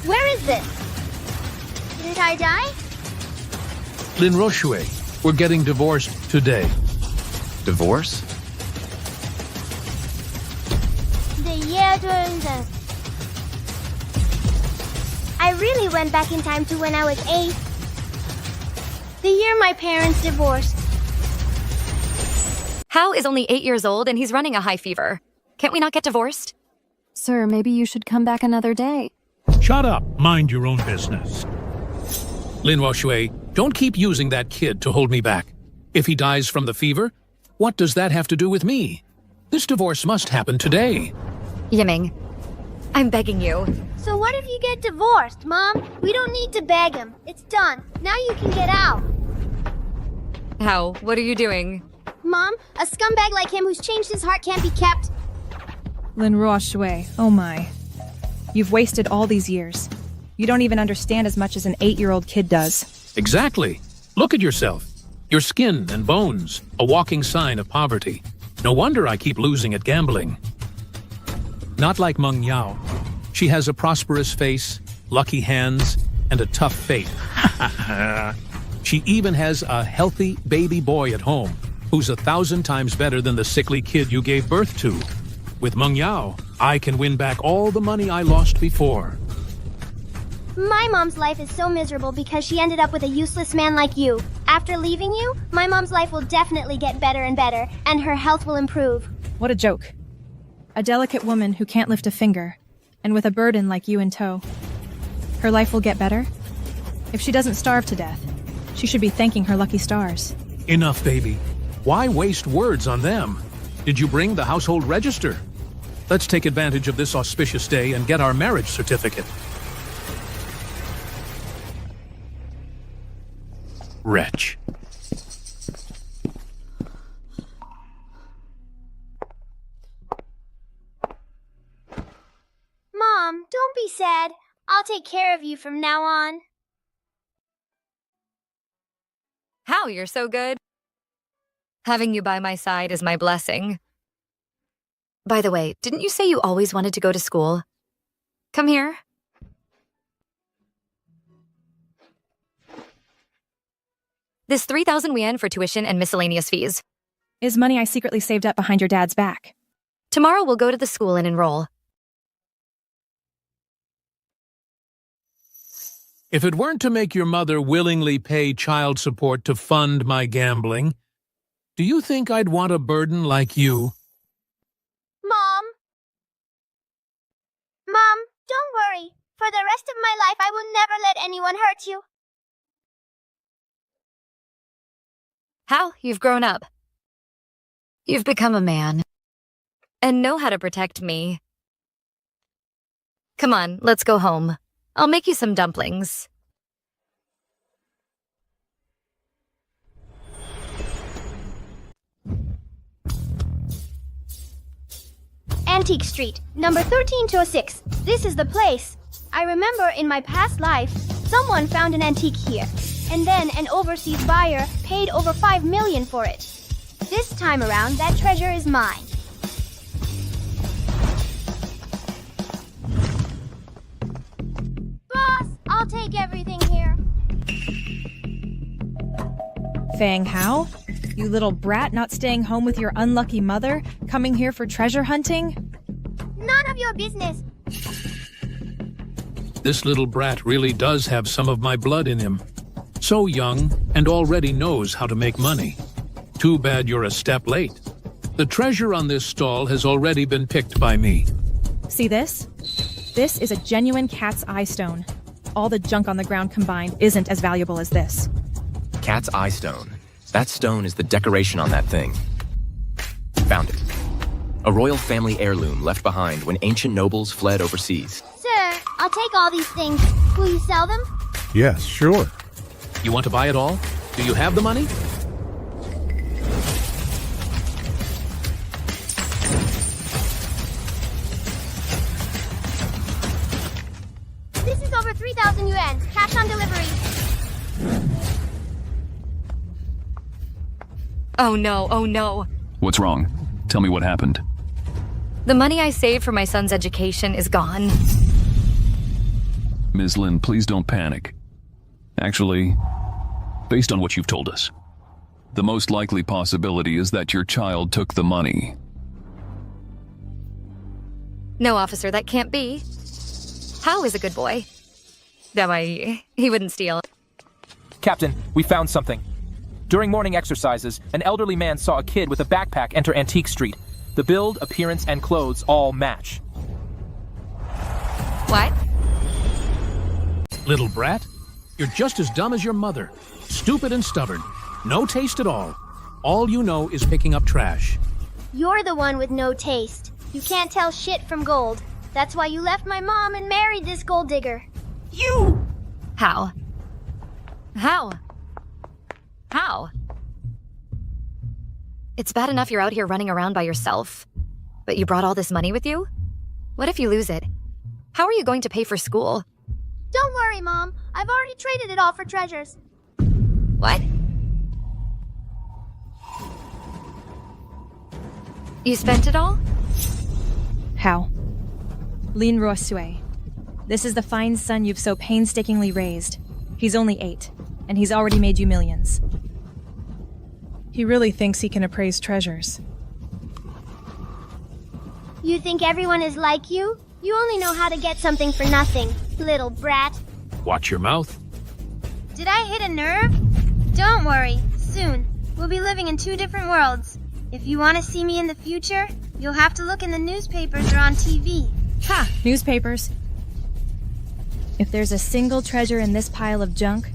Where is this? Didn't I die? Lynn Rochue, we're getting divorced today. Divorce? The year during the... I really went back in time to when I was 8. The year my parents divorced. Hal is only 8 years old and he's running a high fever. Can't we not get divorced? Sir, maybe you should come back another day. Shut up. Mind your own business. Lynn Rochue, don't keep using that kid to hold me back. If he dies from the fever, what does that have to do with me? This divorce must happen today. Yiming, I'm begging you. So what if you get divorced, Mom? We don't need to beg him. It's done. Now you can get out. Hal, what are you doing? Mom, a scumbag like him who's changed his heart can't be kept. Lynn Rochue, oh my. You've wasted all these years. You don't even understand as much as an 8-year-old kid does. Exactly. Look at yourself. Your skin and bones, a walking sign of poverty. No wonder I keep losing at gambling. Not like Meng Yao. She has a prosperous face, lucky hands, and a tough fate. She even has a healthy baby boy at home, who's 1,000 times better than the sickly kid you gave birth to. With Meng Yao, I can win back all the money I lost before. My mom's life is so miserable because she ended up with a useless man like you. After leaving you, my mom's life will definitely get better and better, and her health will improve. What a joke. A delicate woman who can't lift a finger, and with a burden like you in tow. Her life will get better? If she doesn't starve to death, she should be thanking her lucky stars. Enough, baby. Why waste words on them? Did you bring the household register? Let's take advantage of this auspicious day and get our marriage certificate. Wretch. Mom, don't be sad. I'll take care of you from now on. Hal, you're so good. Having you by my side is my blessing. By the way, didn't you say you always wanted to go to school? Come here. This 3,000 yuan for tuition and miscellaneous fees. Is money I secretly saved up behind your dad's back. Tomorrow we'll go to the school and enroll. If it weren't to make your mother willingly pay child support to fund my gambling, do you think I'd want a burden like you? Mom! Mom, don't worry. For the rest of my life, I will never let anyone hurt you. Hal, you've grown up. You've become a man. And know how to protect me. Come on, let's go home. I'll make you some dumplings. Antique Street, number 1306. This is the place. I remember in my past life, someone found an antique here. And then an overseas buyer paid over 5 million for it. This time around, that treasure is mine. Boss, I'll take everything here. Fang Hao? You little brat not staying home with your unlucky mother, coming here for treasure hunting? None of your business. This little brat really does have some of my blood in him. So young and already knows how to make money. Too bad you're a step late. The treasure on this stall has already been picked by me. See this? This is a genuine cat's eye stone. All the junk on the ground combined isn't as valuable as this. Cat's eye stone. That stone is the decoration on that thing. Found it. A royal family heirloom left behind when ancient nobles fled overseas. Sir, I'll take all these things. Will you sell them? Yes, sure. You want to buy it all? Do you have the money? This is over 3,000 yuan. Cash on delivery. Oh no, oh no. What's wrong? Tell me what happened. The money I saved for my son's education is gone. Ms. Lin, please don't panic. Actually, based on what you've told us, the most likely possibility is that your child took the money. No, officer, that can't be. Hao is a good boy. He wouldn't steal. Captain, we found something. During morning exercises, an elderly man saw a kid with a backpack enter Antique Street. The build, appearance, and clothes all match. What? Little brat, you're just as dumb as your mother. Stupid and stubborn. No taste at all. All you know is picking up trash. You're the one with no taste. You can't tell shit from gold. That's why you left my mom and married this gold digger. You! How? It's bad enough you're out here running around by yourself, but you brought all this money with you? What if you lose it? How are you going to pay for school? Don't worry, Mom. I've already traded it all for treasures. What? You spent it all? How? Lin Rosue. This is the fine son you've so painstakingly raised. He's only 8, and he's already made you millions. He really thinks he can appraise treasures. You think everyone is like you? You only know how to get something for nothing, little brat. Watch your mouth. Did I hit a nerve? Don't worry. Soon, we'll be living in 2 different worlds. If you want to see me in the future, you'll have to look in the newspapers or on TV. Ha! Newspapers. If there's a single treasure in this pile of junk,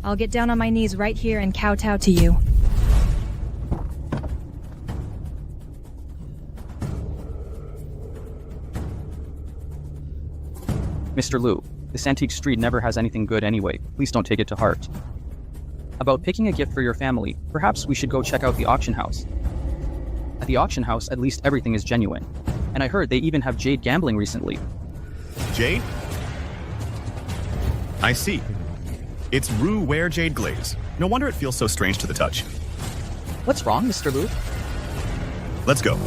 I'll get down on my knees right here and kowtow to you. Mr. Liu, this Antique Street never has anything good anyway. Please don't take it to heart. About picking a gift for your family, perhaps we should go check out the auction house. At the auction house, at least everything is genuine. And I heard they even have jade gambling recently. Jade? I see. It's Rue Ware Jade Glaze. No wonder it feels so strange to the touch. What's wrong, Mr. Liu? Let's go.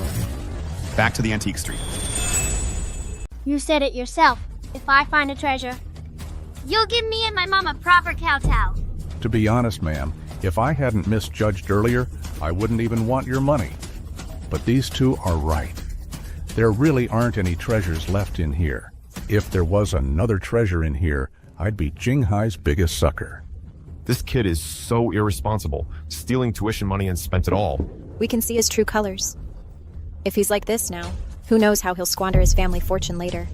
Back to the Antique Street. You said it yourself. If I find a treasure, you'll give me and my mom a proper kowtow. To be honest, ma'am, if I hadn't misjudged earlier, I wouldn't even want your money. But these two are right. There really aren't any treasures left in here. If there was another treasure in here, I'd be Jinghai's biggest sucker. This kid is so irresponsible, stealing tuition money and spent it all. We can see his true colors. If he's like this now, who knows how he'll squander his family fortune later.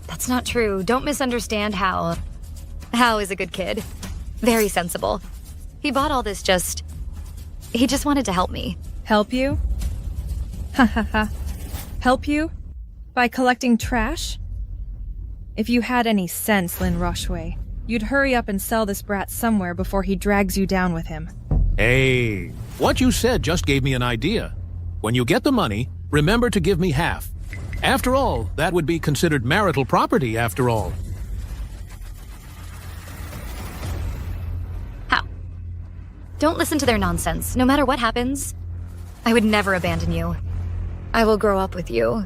That's not true. Don't misunderstand Hal. Hal is a good kid. Very sensible. He bought all this he just wanted to help me. Help you? Ha ha ha. Help you? By collecting trash? If you had any sense, Lin Rocheway, you'd hurry up and sell this brat somewhere before he drags you down with him. Hey, what you said just gave me an idea. When you get the money, remember to give me half. After all, that would be considered marital property, after all. How? Don't listen to their nonsense. No matter what happens, I would never abandon you. I will grow up with you.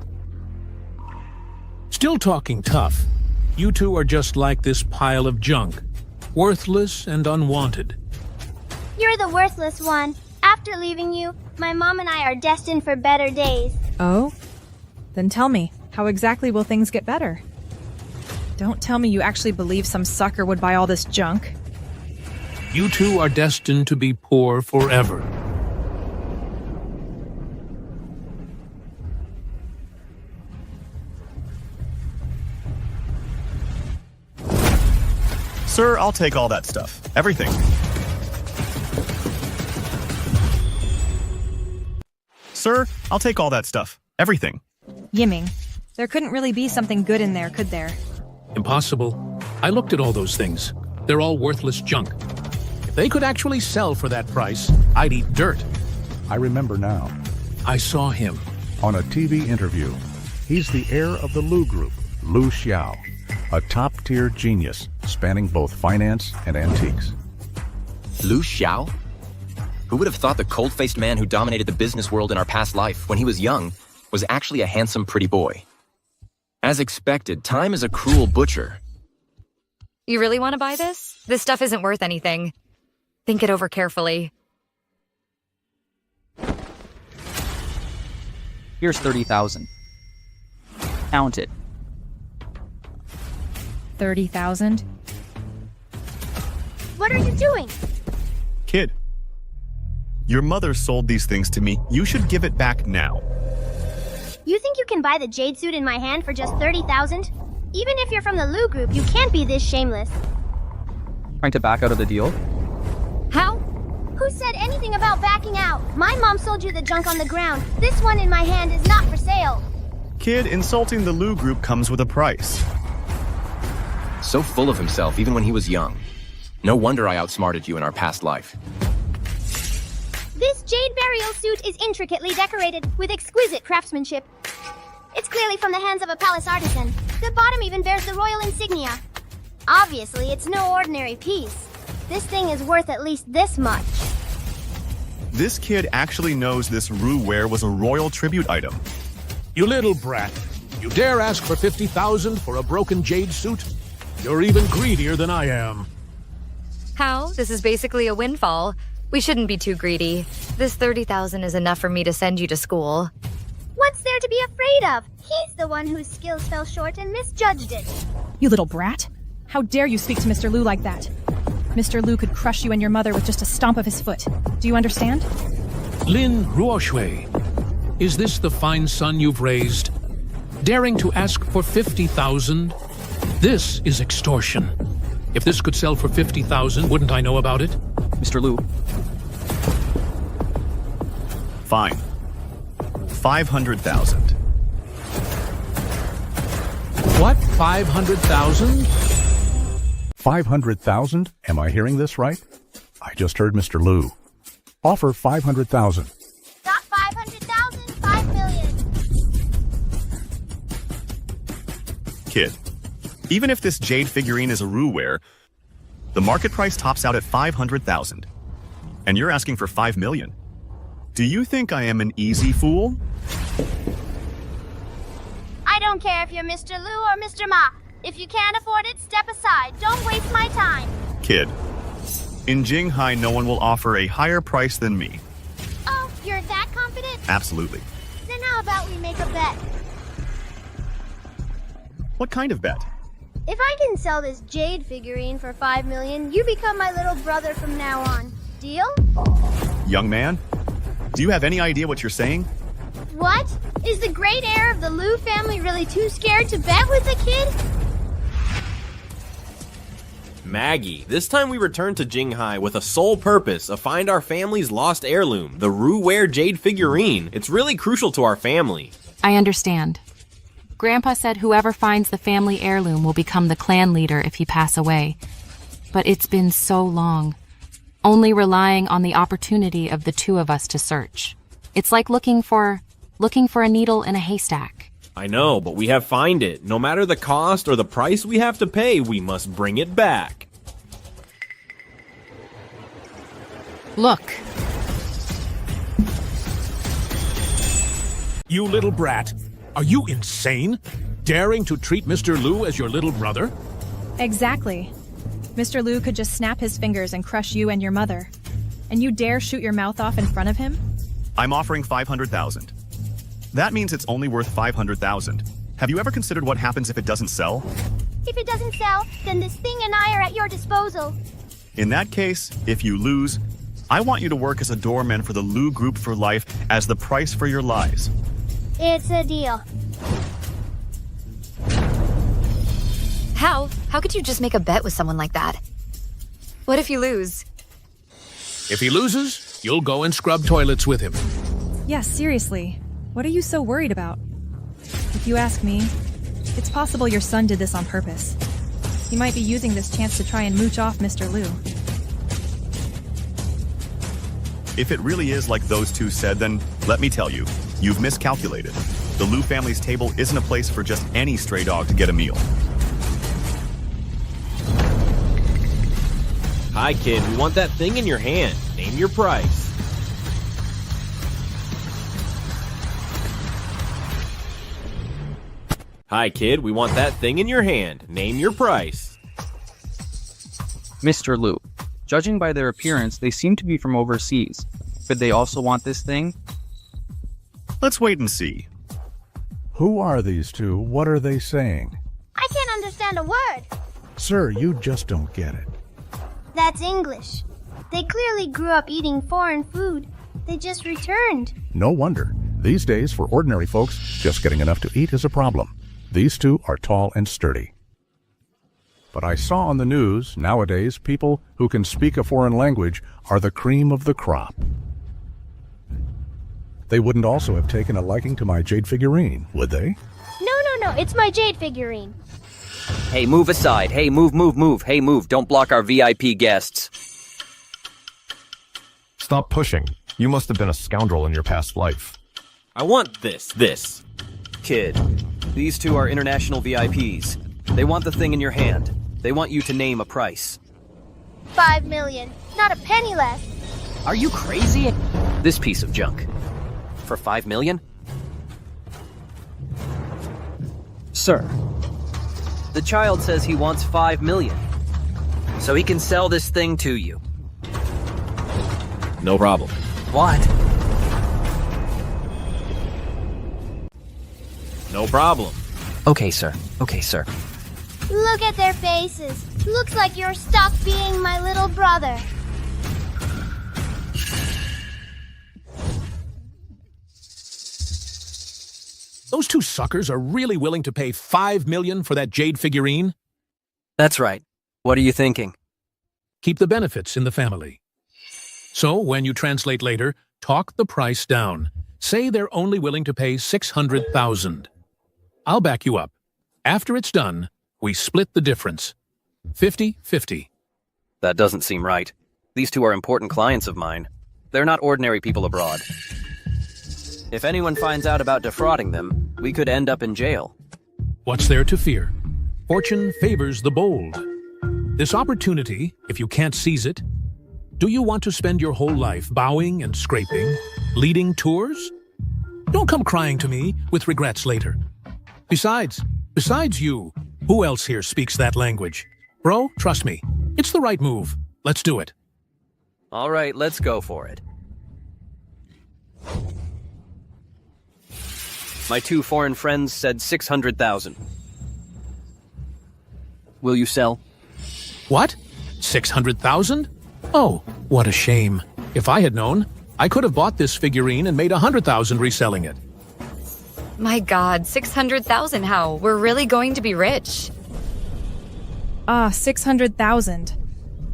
Still talking tough. You two are just like this pile of junk. Worthless and unwanted. You're the worthless one. After leaving you, my mom and I are destined for better days. Oh? Then tell me, how exactly will things get better? Don't tell me you actually believe some sucker would buy all this junk. You two are destined to be poor forever. Sir, I'll take all that stuff. Everything. Sir, I'll take all that stuff. Everything. Yiming, there couldn't really be something good in there, could there? Impossible. I looked at all those things. They're all worthless junk. If they could actually sell for that price, I'd eat dirt. I remember now. I saw him. On a TV interview. He's the heir of the Lu Group, Lu Xiao, a top-tier genius spanning both finance and antiques. Lu Xiao? Who would have thought the cold-faced man who dominated the business world in our past life when he was young was actually a handsome, pretty boy? As expected, time is a cruel butcher. You really want to buy this? This stuff isn't worth anything. Think it over carefully. Here's 30,000. Count it. 30,000? What are you doing? Kid, your mother sold these things to me. You should give it back now. You think you can buy the jade suit in my hand for just 30,000? Even if you're from the Lu group, you can't be this shameless. Trying to back out of the deal? How? Who said anything about backing out? My mom sold you the junk on the ground. This one in my hand is not for sale. Kid, insulting the Lu group comes with a price. So full of himself even when he was young. No wonder I outsmarted you in our past life. This jade burial suit is intricately decorated with exquisite craftsmanship. It's clearly from the hands of a palace artisan. The bottom even bears the royal insignia. Obviously, it's no ordinary piece. This thing is worth at least this much. This kid actually knows this Ru ware was a royal tribute item. You little brat. You dare ask for 50,000 for a broken jade suit? You're even greedier than I am. How? This is basically a windfall. We shouldn't be too greedy. This 30,000 is enough for me to send you to school. What's there to be afraid of? He's the one whose skills fell short and misjudged it. You little brat. How dare you speak to Mr. Lu like that? Mr. Lu could crush you and your mother with just a stomp of his foot. Do you understand? Lin Ruoshui, is this the fine son you've raised? Daring to ask for 50,000? This is extortion. If this could sell for 50,000, wouldn't I know about it? Mr. Lu. Fine. 500,000. What? 500,000? 500,000? Am I hearing this right? I just heard Mr. Lu. Offer 500,000. Not 500,000, 5 million. Kid, even if this jade figurine is a Ru ware, the market price tops out at 500,000. And you're asking for 5 million. Do you think I am an easy fool? I don't care if you're Mr. Lu or Mr. Ma. If you can't afford it, step aside. Don't waste my time. Kid, in Jinghai, no one will offer a higher price than me. Oh, you're that confident? Absolutely. Then how about we make a bet? What kind of bet? If I can sell this jade figurine for 5 million, you become my little brother from now on. Deal? Young man, do you have any idea what you're saying? What? Is the great heir of the Lu family really too scared to bet with the kid? Maggie, this time we return to Jinghai with a sole purpose of find our family's lost heirloom, the Ru ware jade figurine. It's really crucial to our family. I understand. Grandpa said whoever finds the family heirloom will become the clan leader if he pass away. But it's been so long, only relying on the opportunity of the two of us to search. It's like looking for a needle in a haystack. I know, but we have find it. No matter the cost or the price we have to pay, we must bring it back. Look. You little brat. Are you insane? Daring to treat Mr. Lu as your little brother? Exactly. Mr. Lu could just snap his fingers and crush you and your mother. And you dare shoot your mouth off in front of him? I'm offering 500,000. That means it's only worth 500,000. Have you ever considered what happens if it doesn't sell? If it doesn't sell, then this thing and I are at your disposal. In that case, if you lose, I want you to work as a doorman for the Lu group for life as the price for your lies. It's a deal. How? How could you just make a bet with someone like that? What if you lose? If he loses, you'll go and scrub toilets with him. Yeah, seriously. What are you so worried about? If you ask me, it's possible your son did this on purpose. He might be using this chance to try and mooch off Mr. Lu. If it really is like those two said, then let me tell you, you've miscalculated. The Lu family's table isn't a place for just any stray dog to get a meal. Hi, kid. We want that thing in your hand. Name your price. Hi, kid. We want that thing in your hand. Name your price. Mr. Liu, judging by their appearance, they seem to be from overseas. Could they also want this thing? Let's wait and see. Who are these two? What are they saying? I can't understand a word. Sir, you just don't get it. That's English. They clearly grew up eating foreign food. They just returned. No wonder. These days, for ordinary folks, just getting enough to eat is a problem. These two are tall and sturdy. But I saw on the news, nowadays, people who can speak a foreign language are the cream of the crop. They wouldn't also have taken a liking to my jade figurine, would they? No, it's my jade figurine. Hey, move aside. Hey, move. Hey, move. Don't block our VIP guests. Stop pushing. You must have been a scoundrel in your past life. I want this. Kid, these two are international VIPs. They want the thing in your hand. They want you to name a price. 5 million. Not a penny less. Are you crazy? This piece of junk. For 5 million? Sir, the child says he wants 5 million. So he can sell this thing to you. No problem. What? No problem. Okay, sir. Look at their faces. Looks like you're stuck being my little brother. Those two suckers are really willing to pay $5 million for that jade figurine? That's right. What are you thinking? Keep the benefits in the family. So, when you translate later, talk the price down. Say they're only willing to pay $600,000. I'll back you up. After it's done, we split the difference. 50-50. That doesn't seem right. These two are important clients of mine. They're not ordinary people abroad. If anyone finds out about defrauding them, we could end up in jail. What's there to fear? Fortune favors the bold. This opportunity, if you can't seize it, do you want to spend your whole life bowing and scraping, leading tours? Don't come crying to me with regrets later. Besides you, who else here speaks that language? Bro, trust me, it's the right move. Let's do it. All right, let's go for it. My two foreign friends said 600,000. Will you sell? What? 600,000? Oh, what a shame. If I had known, I could have bought this figurine and made 100,000 reselling it. My God, 600,000 how? We're really going to be rich. 600,000.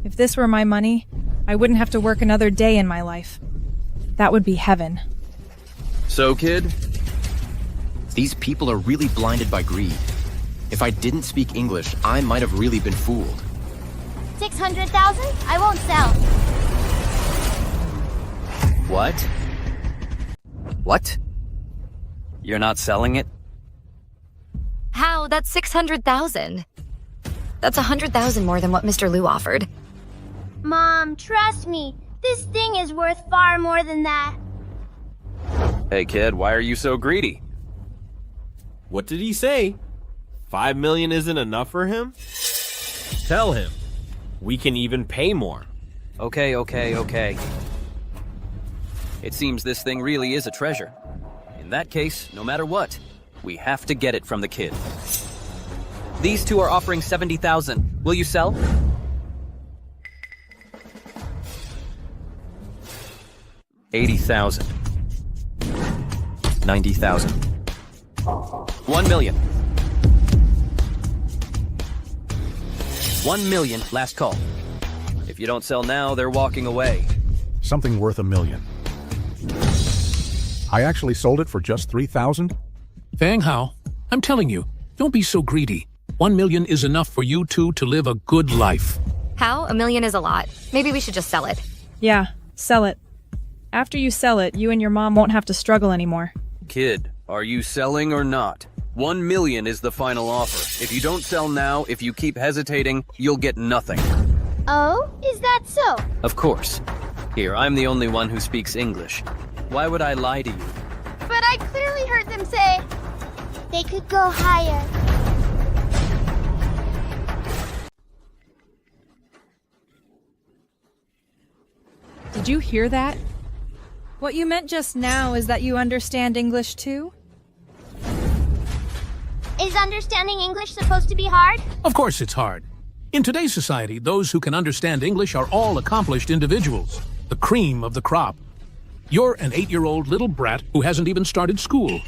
If this were my money, I wouldn't have to work another day in my life. That would be heaven. So, kid? These people are really blinded by greed. If I didn't speak English, I might have really been fooled. 600,000? I won't sell. What? What? You're not selling it? How? That's 600,000. That's 100,000 more than what Mr. Liu offered. Mom, trust me. This thing is worth far more than that. Hey kid, why are you so greedy? What did he say? 5 million isn't enough for him? Tell him. We can even pay more. Okay. It seems this thing really is a treasure. In that case, no matter what, we have to get it from the kid. These two are offering 70,000. Will you sell? $80,000. $90,000. $1 million. $1 million, last call. If you don't sell now, they're walking away. Something worth $1 million. I actually sold it for just 3,000? Fang Hao, I'm telling you, don't be so greedy. 1 million is enough for you two to live a good life. How? $1 million is a lot. Maybe we should just sell it. Yeah, sell it. After you sell it, you and your mom won't have to struggle anymore. Kid, are you selling or not? 1 million is the final offer. If you don't sell now, if you keep hesitating, you'll get nothing. Oh, is that so? Of course. Here, I'm the only one who speaks English. Why would I lie to you? But I clearly heard them say they could go higher. Did you hear that? What you meant just now is that you understand English too? Is understanding English supposed to be hard? Of course it's hard. In today's society, those who can understand English are all accomplished individuals, the cream of the crop. You're an 8-year-old little brat who hasn't even started school.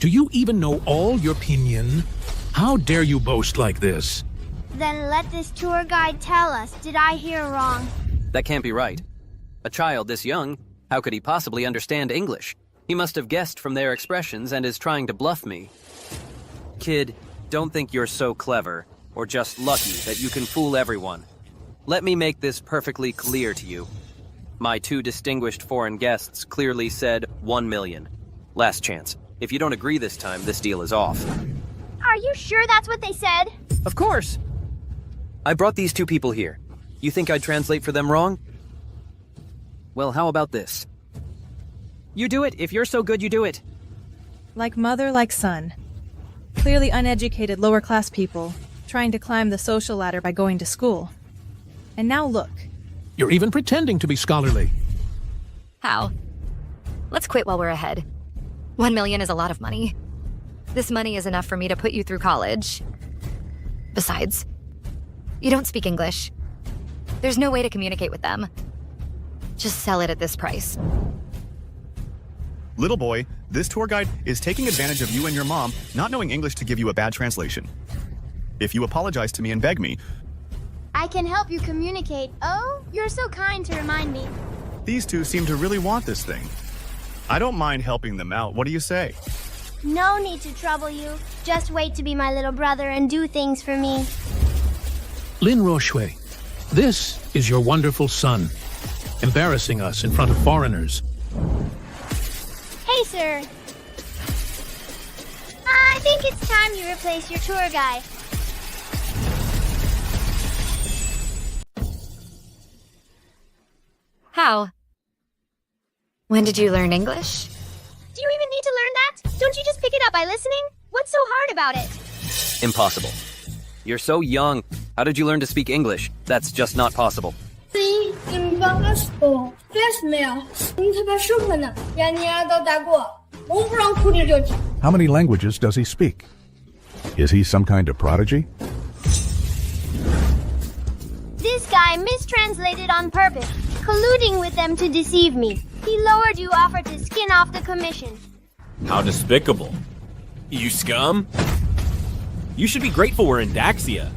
Do you even know all your pinyin? How dare you boast like this? Then let this tour guide tell us. Did I hear wrong? That can't be right. A child this young, how could he possibly understand English? He must have guessed from their expressions and is trying to bluff me. Kid, don't think you're so clever, or just lucky that you can fool everyone. Let me make this perfectly clear to you. My 2 distinguished foreign guests clearly said 1 million. Last chance. If you don't agree this time, this deal is off. Are you sure that's what they said? Of course! I brought these 2 people here. You think I'd translate for them wrong? Well, how about this? You do it. If you're so good, you do it. Like mother, like son. Clearly uneducated lower-class people trying to climb the social ladder by going to school. And now look. You're even pretending to be scholarly. How? Let's quit while we're ahead. 1 million is a lot of money. This money is enough for me to put you through college. Besides, you don't speak English. There's no way to communicate with them. Just sell it at this price. Little boy, this tour guide is taking advantage of you and your mom not knowing English to give you a bad translation. If you apologize to me and beg me, I can help you communicate. Oh, you're so kind to remind me. these 2 seem to really want this thing. I don't mind helping them out. What do you say? No need to trouble you. Just wait to be my little brother and do things for me. Lin Rochue, this is your wonderful son, embarrassing us in front of foreigners. Hey, sir. I think it's time you replace your tour guide. How? When did you learn English? Do you even need to learn that? Don't you just pick it up by listening? What's so hard about it? Impossible. You're so young. How did you learn to speak English? That's just not possible. How many languages does he speak? Is he some kind of prodigy? This guy mistranslated on purpose, colluding with them to deceive me. He lowered you, offered to skin off the commission. How despicable. You scum. You should be grateful we're in Daxia.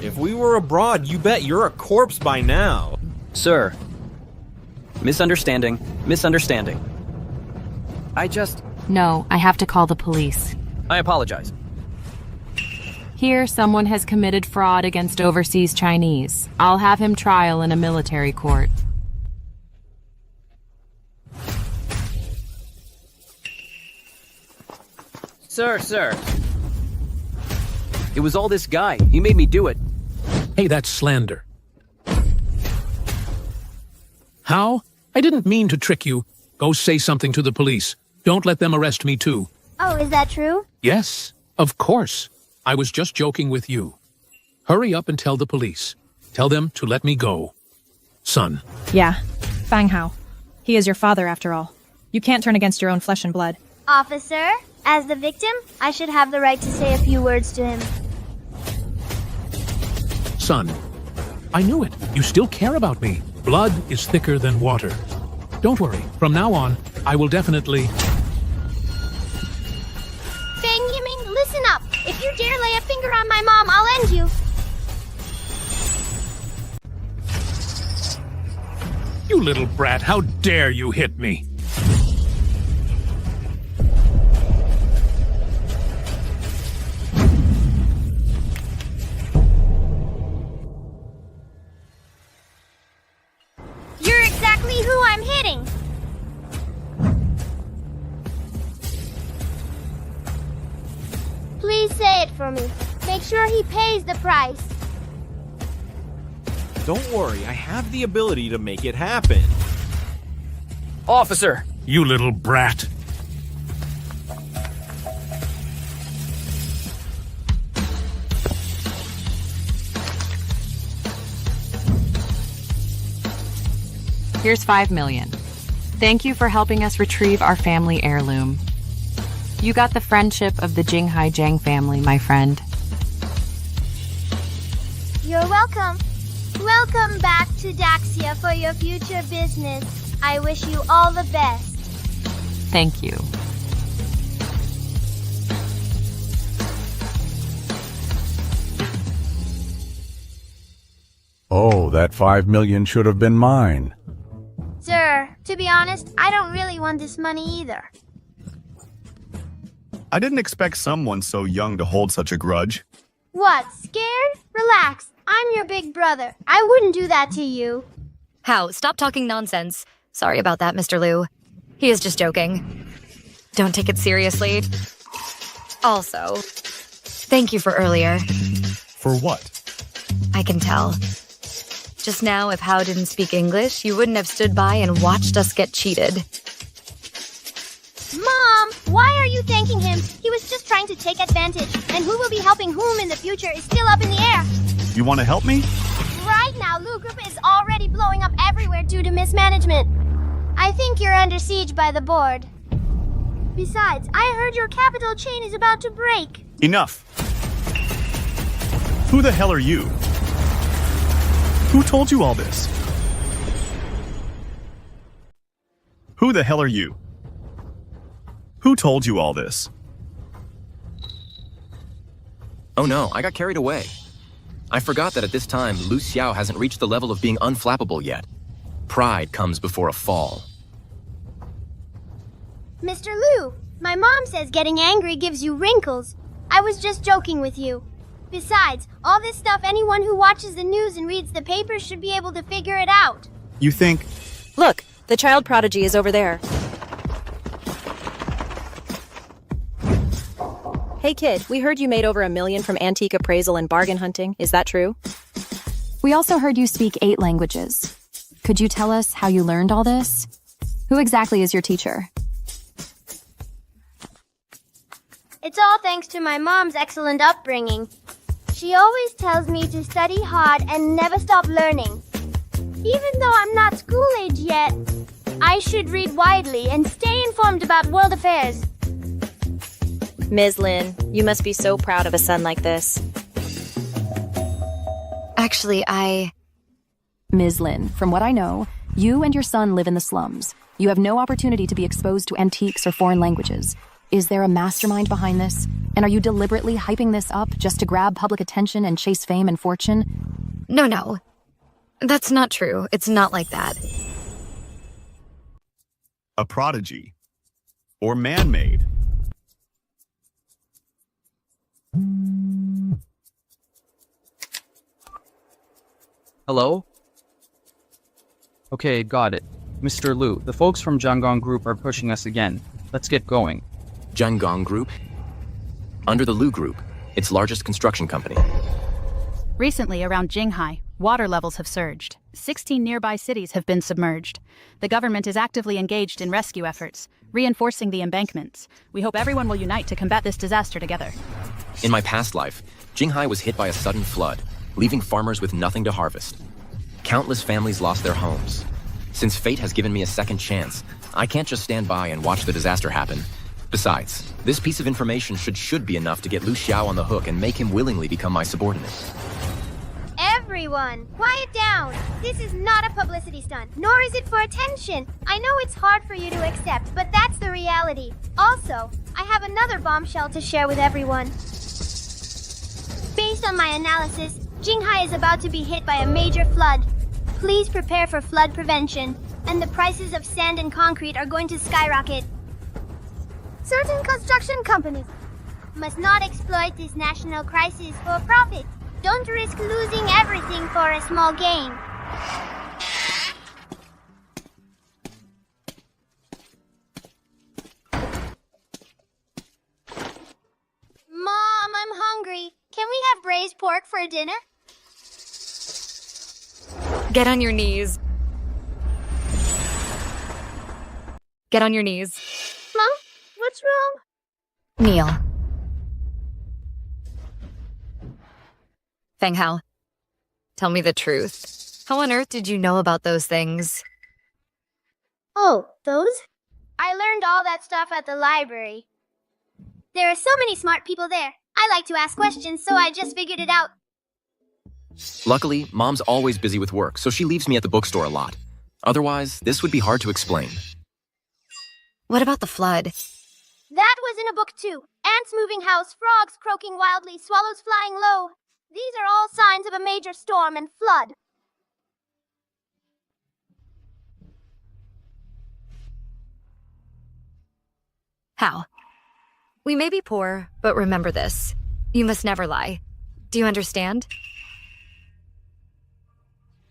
If we were abroad, you bet you're a corpse by now. Sir. Misunderstanding. No, I have to call the police. I apologize. Here, someone has committed fraud against overseas Chinese. I'll have him trial in a military court. Sir. It was all this guy. He made me do it. Hey, that's slander. How? I didn't mean to trick you. Go say something to the police. Don't let them arrest me too. Oh, is that true? Yes, of course. I was just joking with you. Hurry up and tell the police. Tell them to let me go. Son. Yeah, Fang Hao. He is your father, after all. You can't turn against your own flesh and blood. Officer, as the victim, I should have the right to say a few words to him. Son, I knew it. You still care about me. Blood is thicker than water. Don't worry. From now on, I will definitely... Fang Yiming, listen up. If you dare lay a finger on my mom, I'll end you. You little brat, how dare you hit me? You're exactly who I'm hitting. Please say it for me. Make sure he pays the price. Don't worry, I have the ability to make it happen. Officer! You little brat. Here's 5 million. Thank you for helping us retrieve our family heirloom. You got the friendship of the Jinghai Jiang family, my friend. You're welcome. Welcome back to Daxia for your future business. I wish you all the best. Thank you. Oh, that 5 million should have been mine. Sir, to be honest, I don't really want this money either. I didn't expect someone so young to hold such a grudge. What, scared? Relax. I'm your big brother. I wouldn't do that to you. How? Stop talking nonsense. Sorry about that, Mr. Liu. He is just joking. Don't take it seriously. Also, thank you for earlier. For what? I can tell. Just now, if Hao didn't speak English, you wouldn't have stood by and watched us get cheated. Mom, why are you thanking him? He was just trying to take advantage, and who will be helping whom in the future is still up in the air. You want to help me? Right now, Lu Group is already blowing up everywhere due to mismanagement. I think you're under siege by the board. Besides, I heard your capital chain is about to break. Enough. Who the hell are you? Who told you all this? Who the hell are you? Who told you all this? Oh no, I got carried away. I forgot that at this time, Lu Xiao hasn't reached the level of being unflappable yet. Pride comes before a fall. Mr. Liu, my mom says getting angry gives you wrinkles. I was just joking with you. Besides, all this stuff, anyone who watches the news and reads the papers should be able to figure it out. You think... Look, the child prodigy is over there. Hey kid, we heard you made over $1 million from antique appraisal and bargain hunting. Is that true? We also heard you speak 8 languages. Could you tell us how you learned all this? Who exactly is your teacher? It's all thanks to my mom's excellent upbringing. She always tells me to study hard and never stop learning. Even though I'm not school age yet, I should read widely and stay informed about world affairs. Ms. Lin, you must be so proud of a son like this. Actually, Ms. Lin, from what I know, you and your son live in the slums. You have no opportunity to be exposed to antiques or foreign languages. Is there a mastermind behind this? And are you deliberately hyping this up just to grab public attention and chase fame and fortune? No. That's not true. It's not like that. A prodigy. Or man-made. Hello? Okay, got it. Mr. Liu, the folks from Jianggong Group are pushing us again. Let's get going. Jianggong Group? Under the Lu Group, its largest construction company. Recently, around Jinghai, water levels have surged. 16 nearby cities have been submerged. The government is actively engaged in rescue efforts, reinforcing the embankments. We hope everyone will unite to combat this disaster together. In my past life, Jinghai was hit by a sudden flood, leaving farmers with nothing to harvest. Countless families lost their homes. Since fate has given me a second chance, I can't just stand by and watch the disaster happen. Besides, this piece of information should be enough to get Lu Xiao on the hook and make him willingly become my subordinate. Everyone, quiet down. This is not a publicity stunt, nor is it for attention. I know it's hard for you to accept, but that's the reality. Also, I have another bombshell to share with everyone. Based on my analysis, Jinghai is about to be hit by a major flood. Please prepare for flood prevention, and the prices of sand and concrete are going to skyrocket. Certain construction companies must not exploit this national crisis for profit. Don't risk losing everything for a small gain. Mom, I'm hungry. Can we have braised pork for dinner? Get on your knees. Get on your knees. Mom, what's wrong? Kneel. Feng Hao, tell me the truth. How on earth did you know about those things? Oh, those? I learned all that stuff at the library. There are so many smart people there. I like to ask questions, so I just figured it out. Luckily, Mom's always busy with work, so she leaves me at the bookstore a lot. Otherwise, this would be hard to explain. What about the flood? That was in a book too. Ants moving house, frogs croaking wildly, swallows flying low. These are all signs of a major storm and flood. How? We may be poor, but remember this. You must never lie. Do you understand?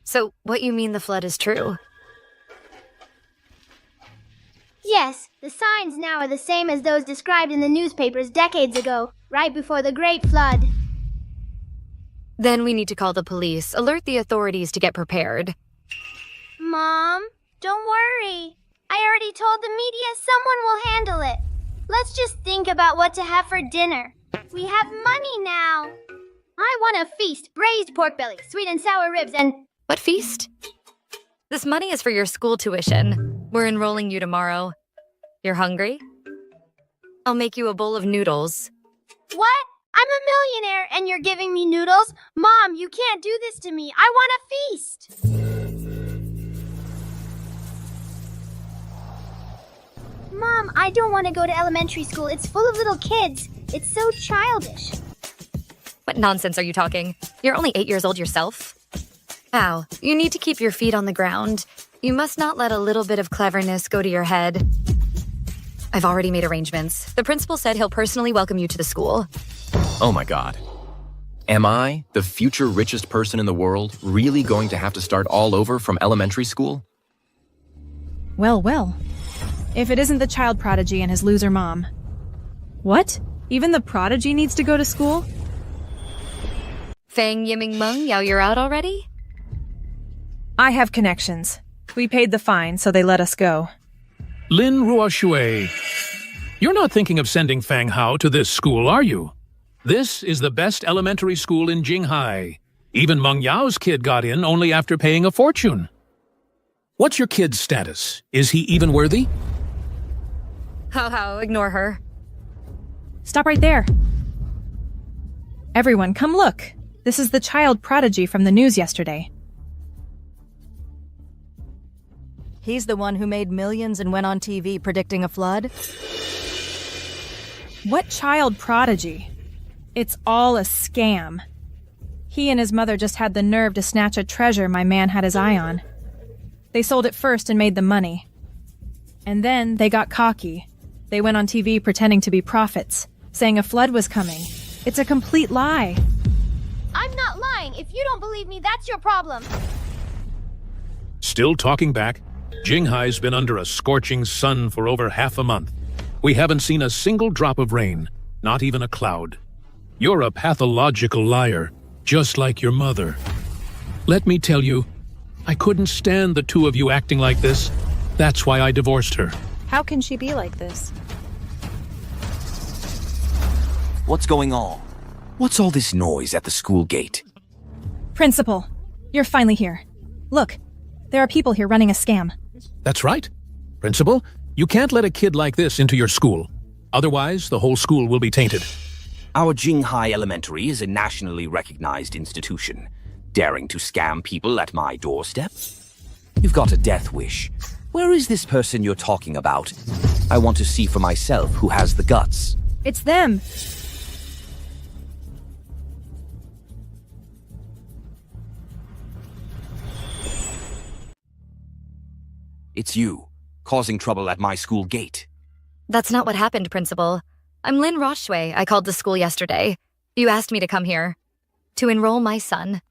So, what you mean the flood is true? Yes, the signs now are the same as those described in the newspapers decades ago, right before the Great Flood. Then we need to call the police, alert the authorities to get prepared. Mom, don't worry. I already told the media someone will handle it. Let's just think about what to have for dinner. We have money now. I want a feast, braised pork belly, sweet and sour ribs, and... What feast? This money is for your school tuition. We're enrolling you tomorrow. You're hungry? I'll make you a bowl of noodles. What? I'm a millionaire and you're giving me noodles? Mom, you can't do this to me. I want a feast. Mom, I don't want to go to elementary school. It's full of little kids. It's so childish. What nonsense are you talking? You're only 8 years old yourself. Al, you need to keep your feet on the ground. You must not let a little bit of cleverness go to your head. I've already made arrangements. The principal said he'll personally welcome you to the school. Oh my god. Am I, the future richest person in the world, really going to have to start all over from elementary school? Well, well. If it isn't the child prodigy and his loser mom. What? Even the prodigy needs to go to school? Fang Yiming Meng, Yao, you're out already? I have connections. We paid the fine, so they let us go. Lin Ruoshui, you're not thinking of sending Fang Hao to this school, are you? This is the best elementary school in Jinghai. Even Meng Yao's kid got in only after paying a fortune. What's your kid's status? Is he even worthy? How, ignore her. Stop right there. Everyone, come look. This is the child prodigy from the news yesterday. He's the one who made millions and went on TV predicting a flood? What child prodigy? It's all a scam. He and his mother just had the nerve to snatch a treasure my man had his eye on. They sold it first and made the money. And then they got cocky. They went on TV pretending to be prophets, saying a flood was coming. It's a complete lie. I'm not lying. If you don't believe me, that's your problem. Still talking back? Jinghai's been under a scorching sun for over half a month. We haven't seen a single drop of rain, not even a cloud. You're a pathological liar, just like your mother. Let me tell you, I couldn't stand the two of you acting like this. That's why I divorced her. How can she be like this? What's going on? What's all this noise at the school gate? Principal, you're finally here. Look, there are people here running a scam. That's right. Principal, you can't let a kid like this into your school. Otherwise, the whole school will be tainted. Our Jinghai Elementary is a nationally recognized institution. Daring to scam people at my doorstep? You've got a death wish. Where is this person you're talking about? I want to see for myself who has the guts. It's them. It's you, causing trouble at my school gate. That's not what happened, Principal. I'm Lin Roshue. I called the school yesterday. You asked me to come here. To enroll my son.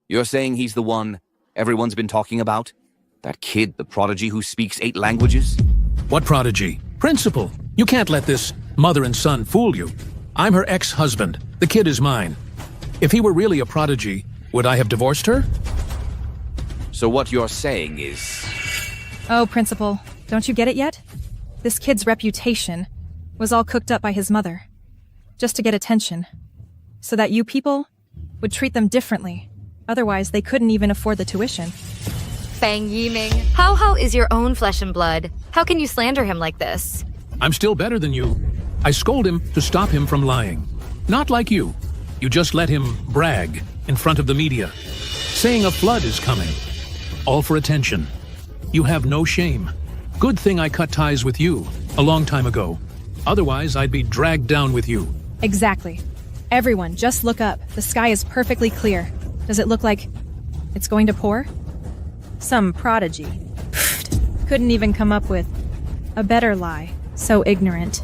You're saying he's the one everyone's been talking about? That kid, the prodigy who speaks 8 languages? What prodigy? Principal, you can't let this mother and son fool you. I'm her ex-husband. The kid is mine. If he were really a prodigy, would I have divorced her? So what you're saying is... Oh, Principal, don't you get it yet? This kid's reputation was all cooked up by his mother. Just to get attention. So that you people would treat them differently. Otherwise, they couldn't even afford the tuition. Fang Yiming, Hao is your own flesh and blood. How can you slander him like this? I'm still better than you. I scold him to stop him from lying. Not like you. You just let him brag in front of the media, saying a flood is coming. All for attention. You have no shame. Good thing I cut ties with you a long time ago. Otherwise, I'd be dragged down with you. Exactly. Everyone, just look up. The sky is perfectly clear. Does it look like it's going to pour? Some prodigy. Pfft. Couldn't even come up with a better lie. So ignorant.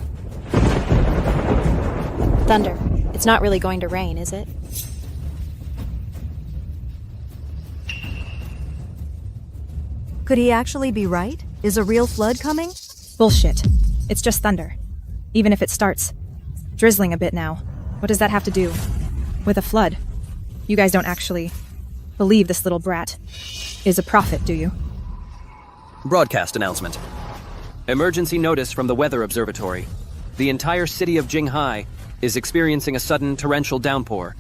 Thunder. It's not really going to rain, is it? Could he actually be right? Is a real flood coming? Bullshit. It's just thunder. Even if it starts drizzling a bit now, what does that have to do with a flood? You guys don't actually believe this little brat is a prophet, do you? Broadcast announcement. Emergency notice from the Weather Observatory. The entire city of Jinghai is experiencing a sudden torrential downpour.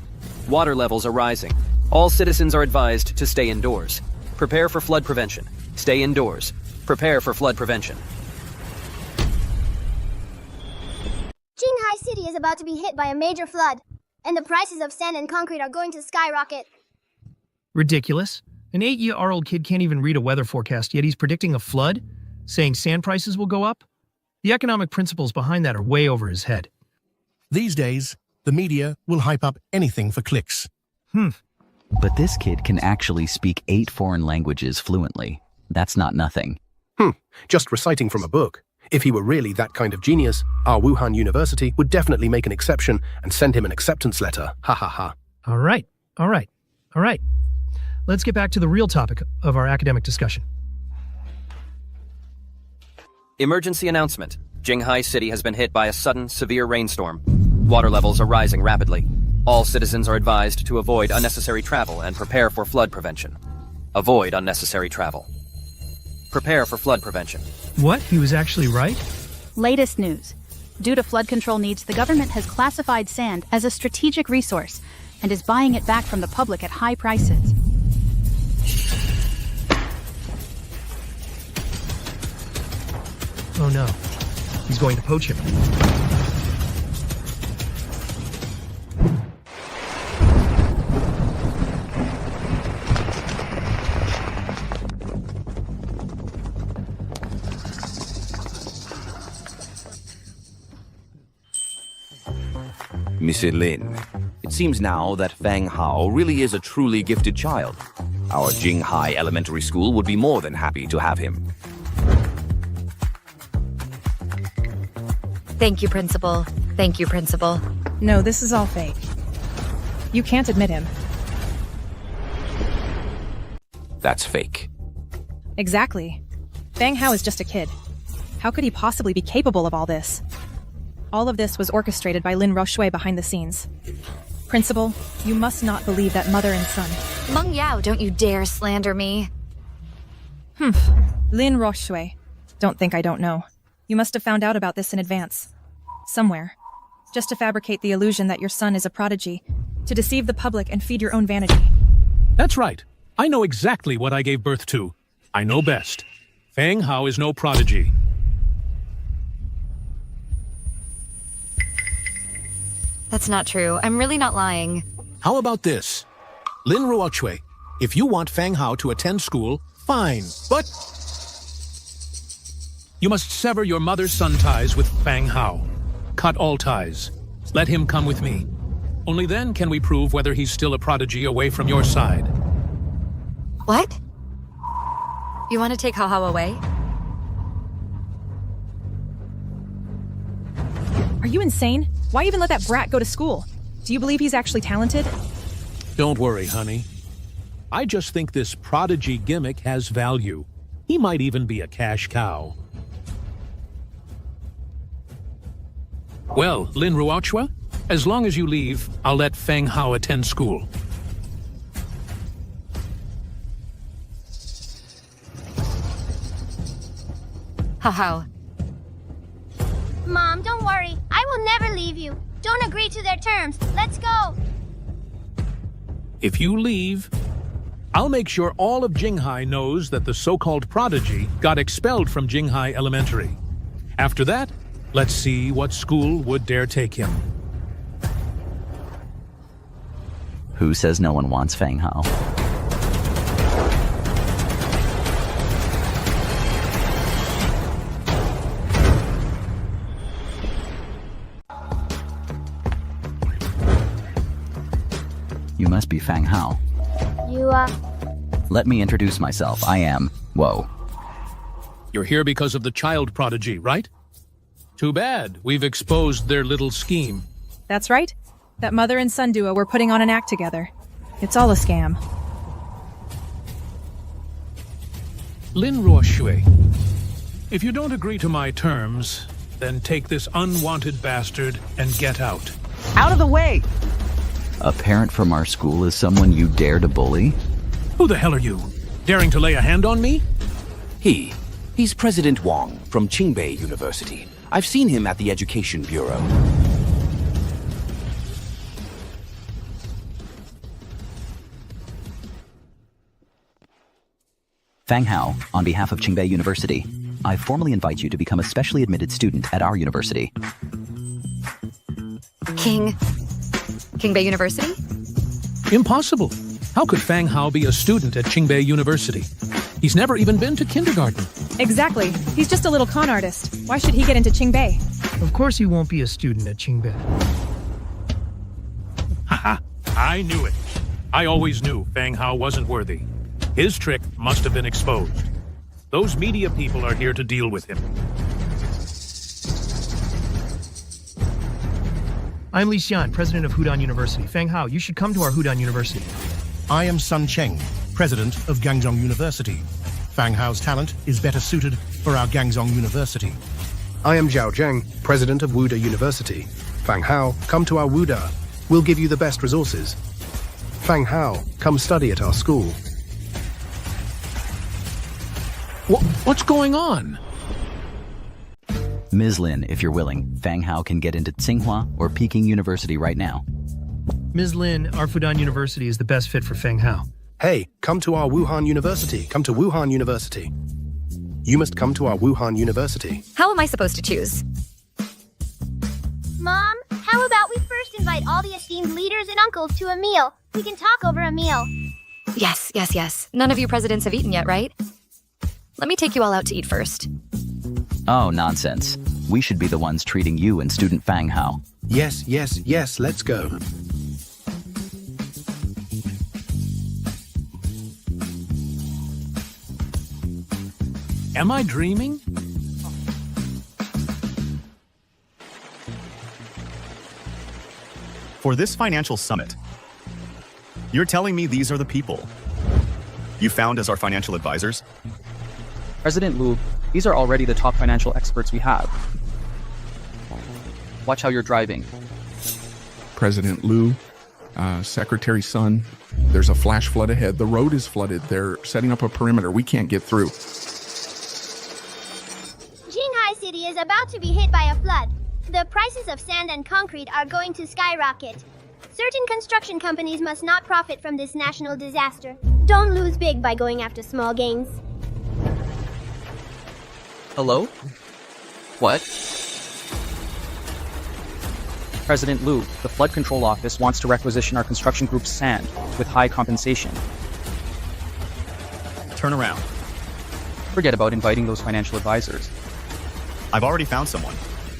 Water levels are rising. All citizens are advised to stay indoors. Prepare for flood prevention. Stay indoors. Prepare for flood prevention. Jinghai City is about to be hit by a major flood, and the prices of sand and concrete are going to skyrocket. Ridiculous. An 8-year-old kid can't even read a weather forecast, yet he's predicting a flood, saying sand prices will go up? The economic principles behind that are way over his head. These days, the media will hype up anything for clicks. But this kid can actually speak 8 foreign languages fluently. That's not nothing. Just reciting from a book. If he were really that kind of genius, our Wuhan University would definitely make an exception and send him an acceptance letter. Ha ha ha. All right. Let's get back to the real topic of our academic discussion. Emergency announcement. Jinghai City has been hit by a sudden, severe rainstorm. Water levels are rising rapidly. All citizens are advised to avoid unnecessary travel and prepare for flood prevention. Avoid unnecessary travel. Prepare for flood prevention. What? He was actually right? Latest news. Due to flood control needs, the government has classified sand as a strategic resource and is buying it back from the public at high prices. Oh no. He's going to poach him. Mr. Lin, it seems now that Fang Hao really is a truly gifted child. Our Jinghai Elementary School would be more than happy to have him. Thank you, Principal. Thank you, Principal. No, this is all fake. You can't admit him. That's fake. Exactly. Fang Hao is just a kid. How could he possibly be capable of all this? All of this was orchestrated by Lin Roxue behind the scenes. Principal, you must not believe that mother and son. Meng Yao, don't you dare slander me. Lin Roxue. Don't think I don't know. You must have found out about this in advance. Somewhere. Just to fabricate the illusion that your son is a prodigy. To deceive the public and feed your own vanity. That's right. I know exactly what I gave birth to. I know best. Fang Hao is no prodigy. That's not true. I'm really not lying. How about this? Lin Ruochue, if you want Fang Hao to attend school, fine, but... You must sever your mother-son ties with Fang Hao. Cut all ties. Let him come with me. Only then can we prove whether he's still a prodigy away from your side. What? You want to take Hao Hao away? Are you insane? Why even let that brat go to school? Do you believe he's actually talented? Don't worry, honey. I just think this prodigy gimmick has value. He might even be a cash cow. Well, Lin Ruochua, as long as you leave, I'll let Fang Hao attend school. Hao Hao. Mom, don't worry. I will never leave you. Don't agree to their terms. Let's go. If you leave, I'll make sure all of Jinghai knows that the so-called prodigy got expelled from Jinghai Elementary. After that, let's see what school would dare take him. Who says no one wants Fang Hao? You must be Fang Hao. You, Let me introduce myself. I am... Whoa. You're here because of the child prodigy, right? Too bad. We've exposed their little scheme. That's right. That mother and son duo were putting on an act together. It's all a scam. Lin Ruoshui, if you don't agree to my terms, then take this unwanted bastard and get out. Out of the way! A parent from our school is someone you dare to bully? Who the hell are you? Daring to lay a hand on me? He's President Wang from Qingbei University. I've seen him at the Education Bureau. Fang Hao, on behalf of Qingbei University, I formally invite you to become a specially admitted student at our university. Qingbei University? Impossible. How could Fang Hao be a student at Qingbei University? He's never even been to kindergarten. Exactly. He's just a little con artist. Why should he get into Qingbei? Of course he won't be a student at Qingbei. Haha, I knew it. I always knew Fang Hao wasn't worthy. His trick must have been exposed. Those media people are here to deal with him. I'm Li Xian, president of Hudan University. Fang Hao, you should come to our Hudan University. I am Sun Cheng, president of Gangzhong University. Fang Hao's talent is better suited for our Gangzhong University. I am Zhao Zheng, president of Wuda University. Fang Hao, come to our Wuda. We'll give you the best resources. Fang Hao, come study at our school. What's going on? Ms. Lin, if you're willing, Fang Hao can get into Tsinghua or Peking University right now. Ms. Lin, our Fudan University is the best fit for Fang Hao. Hey, come to our Wuhan University. Come to Wuhan University. You must come to our Wuhan University. How am I supposed to choose? Mom, how about we first invite all the esteemed leaders and uncles to a meal? We can talk over a meal. Yes. None of you presidents have eaten yet, right? Let me take you all out to eat first. Oh, nonsense. We should be the ones treating you and student Fang Hao. Yes, let's go. Am I dreaming? For this financial summit, you're telling me these are the people you found as our financial advisors? President Liu, these are already the top financial experts we have. Watch how you're driving. President Liu, Secretary Sun, there's a flash flood ahead. The road is flooded. They're setting up a perimeter. We can't get through. Jinghai City is about to be hit by a flood. The prices of sand and concrete are going to skyrocket. Certain construction companies must not profit from this national disaster. Don't lose big by going after small gains. Hello? What? President Liu, the Flood Control Office wants to requisition our construction group's sand with high compensation. Turn around. Forget about inviting those financial advisors. I've already found someone.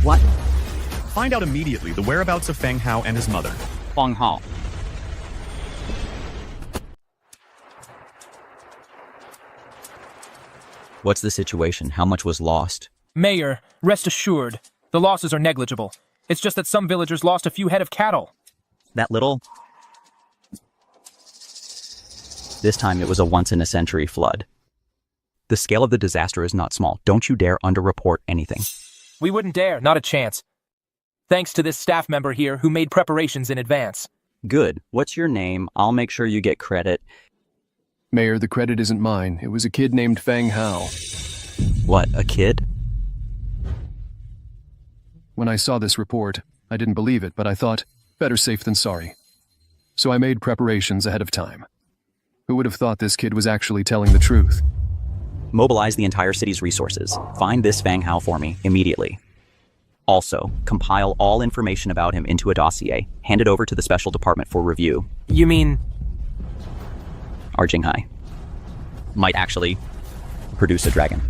What? Find out immediately the whereabouts of Fang Hao and his mother. Fang Hao. What's the situation? How much was lost? Mayor, rest assured, the losses are negligible. It's just that some villagers lost a few head of cattle. That little? This time it was a once-in-a-century flood. The scale of the disaster is not small. Don't you dare underreport anything. We wouldn't dare, not a chance. Thanks to this staff member here who made preparations in advance. Good. What's your name? I'll make sure you get credit. Mayor, the credit isn't mine. It was a kid named Fang Hao. What, a kid? When I saw this report, I didn't believe it, but I thought, better safe than sorry. So I made preparations ahead of time. Who would have thought this kid was actually telling the truth? Mobilize the entire city's resources. Find this Fang Hao for me, immediately. Also, compile all information about him into a dossier. Hand it over to the special department for review. You mean... Our Jinghai might actually produce a dragon.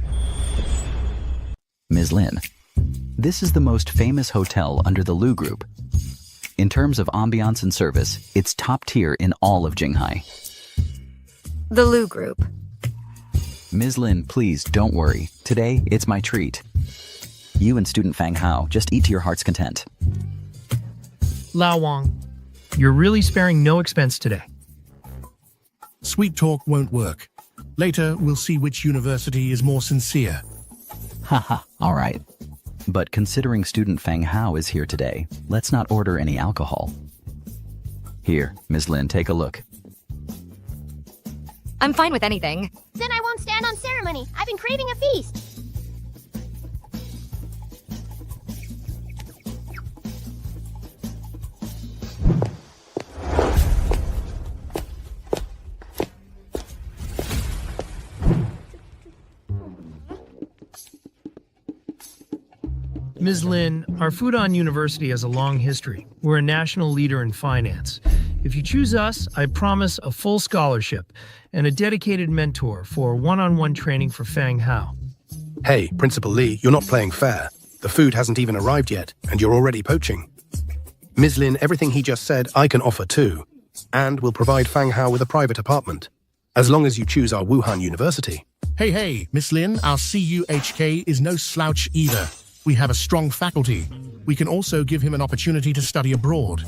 Ms. Lin, this is the most famous hotel under the Lu Group. In terms of ambiance and service, it's top tier in all of Jinghai. The Lu Group. Ms. Lin, please don't worry. Today, it's my treat. You and student Fang Hao just eat to your heart's content. Lao Wang, you're really sparing no expense today. Sweet talk won't work. Later, we'll see which university is more sincere. Haha, all right. But considering student Fang Hao is here today, let's not order any alcohol. Here, Ms. Lin, take a look. I'm fine with anything. Then I won't stand on ceremony. I've been craving a feast. Ms. Lin, our Fudan University has a long history. We're a national leader in finance. If you choose us, I promise a full scholarship and a dedicated mentor for one-on-one training for Fang Hao. Hey, Principal Lee, you're not playing fair. The food hasn't even arrived yet, and you're already poaching. Ms. Lin, everything he just said, I can offer too. And we'll provide Fang Hao with a private apartment. As long as you choose our Wuhan University. Hey, Miss Lin, our CUHK is no slouch either. We have a strong faculty. We can also give him an opportunity to study abroad.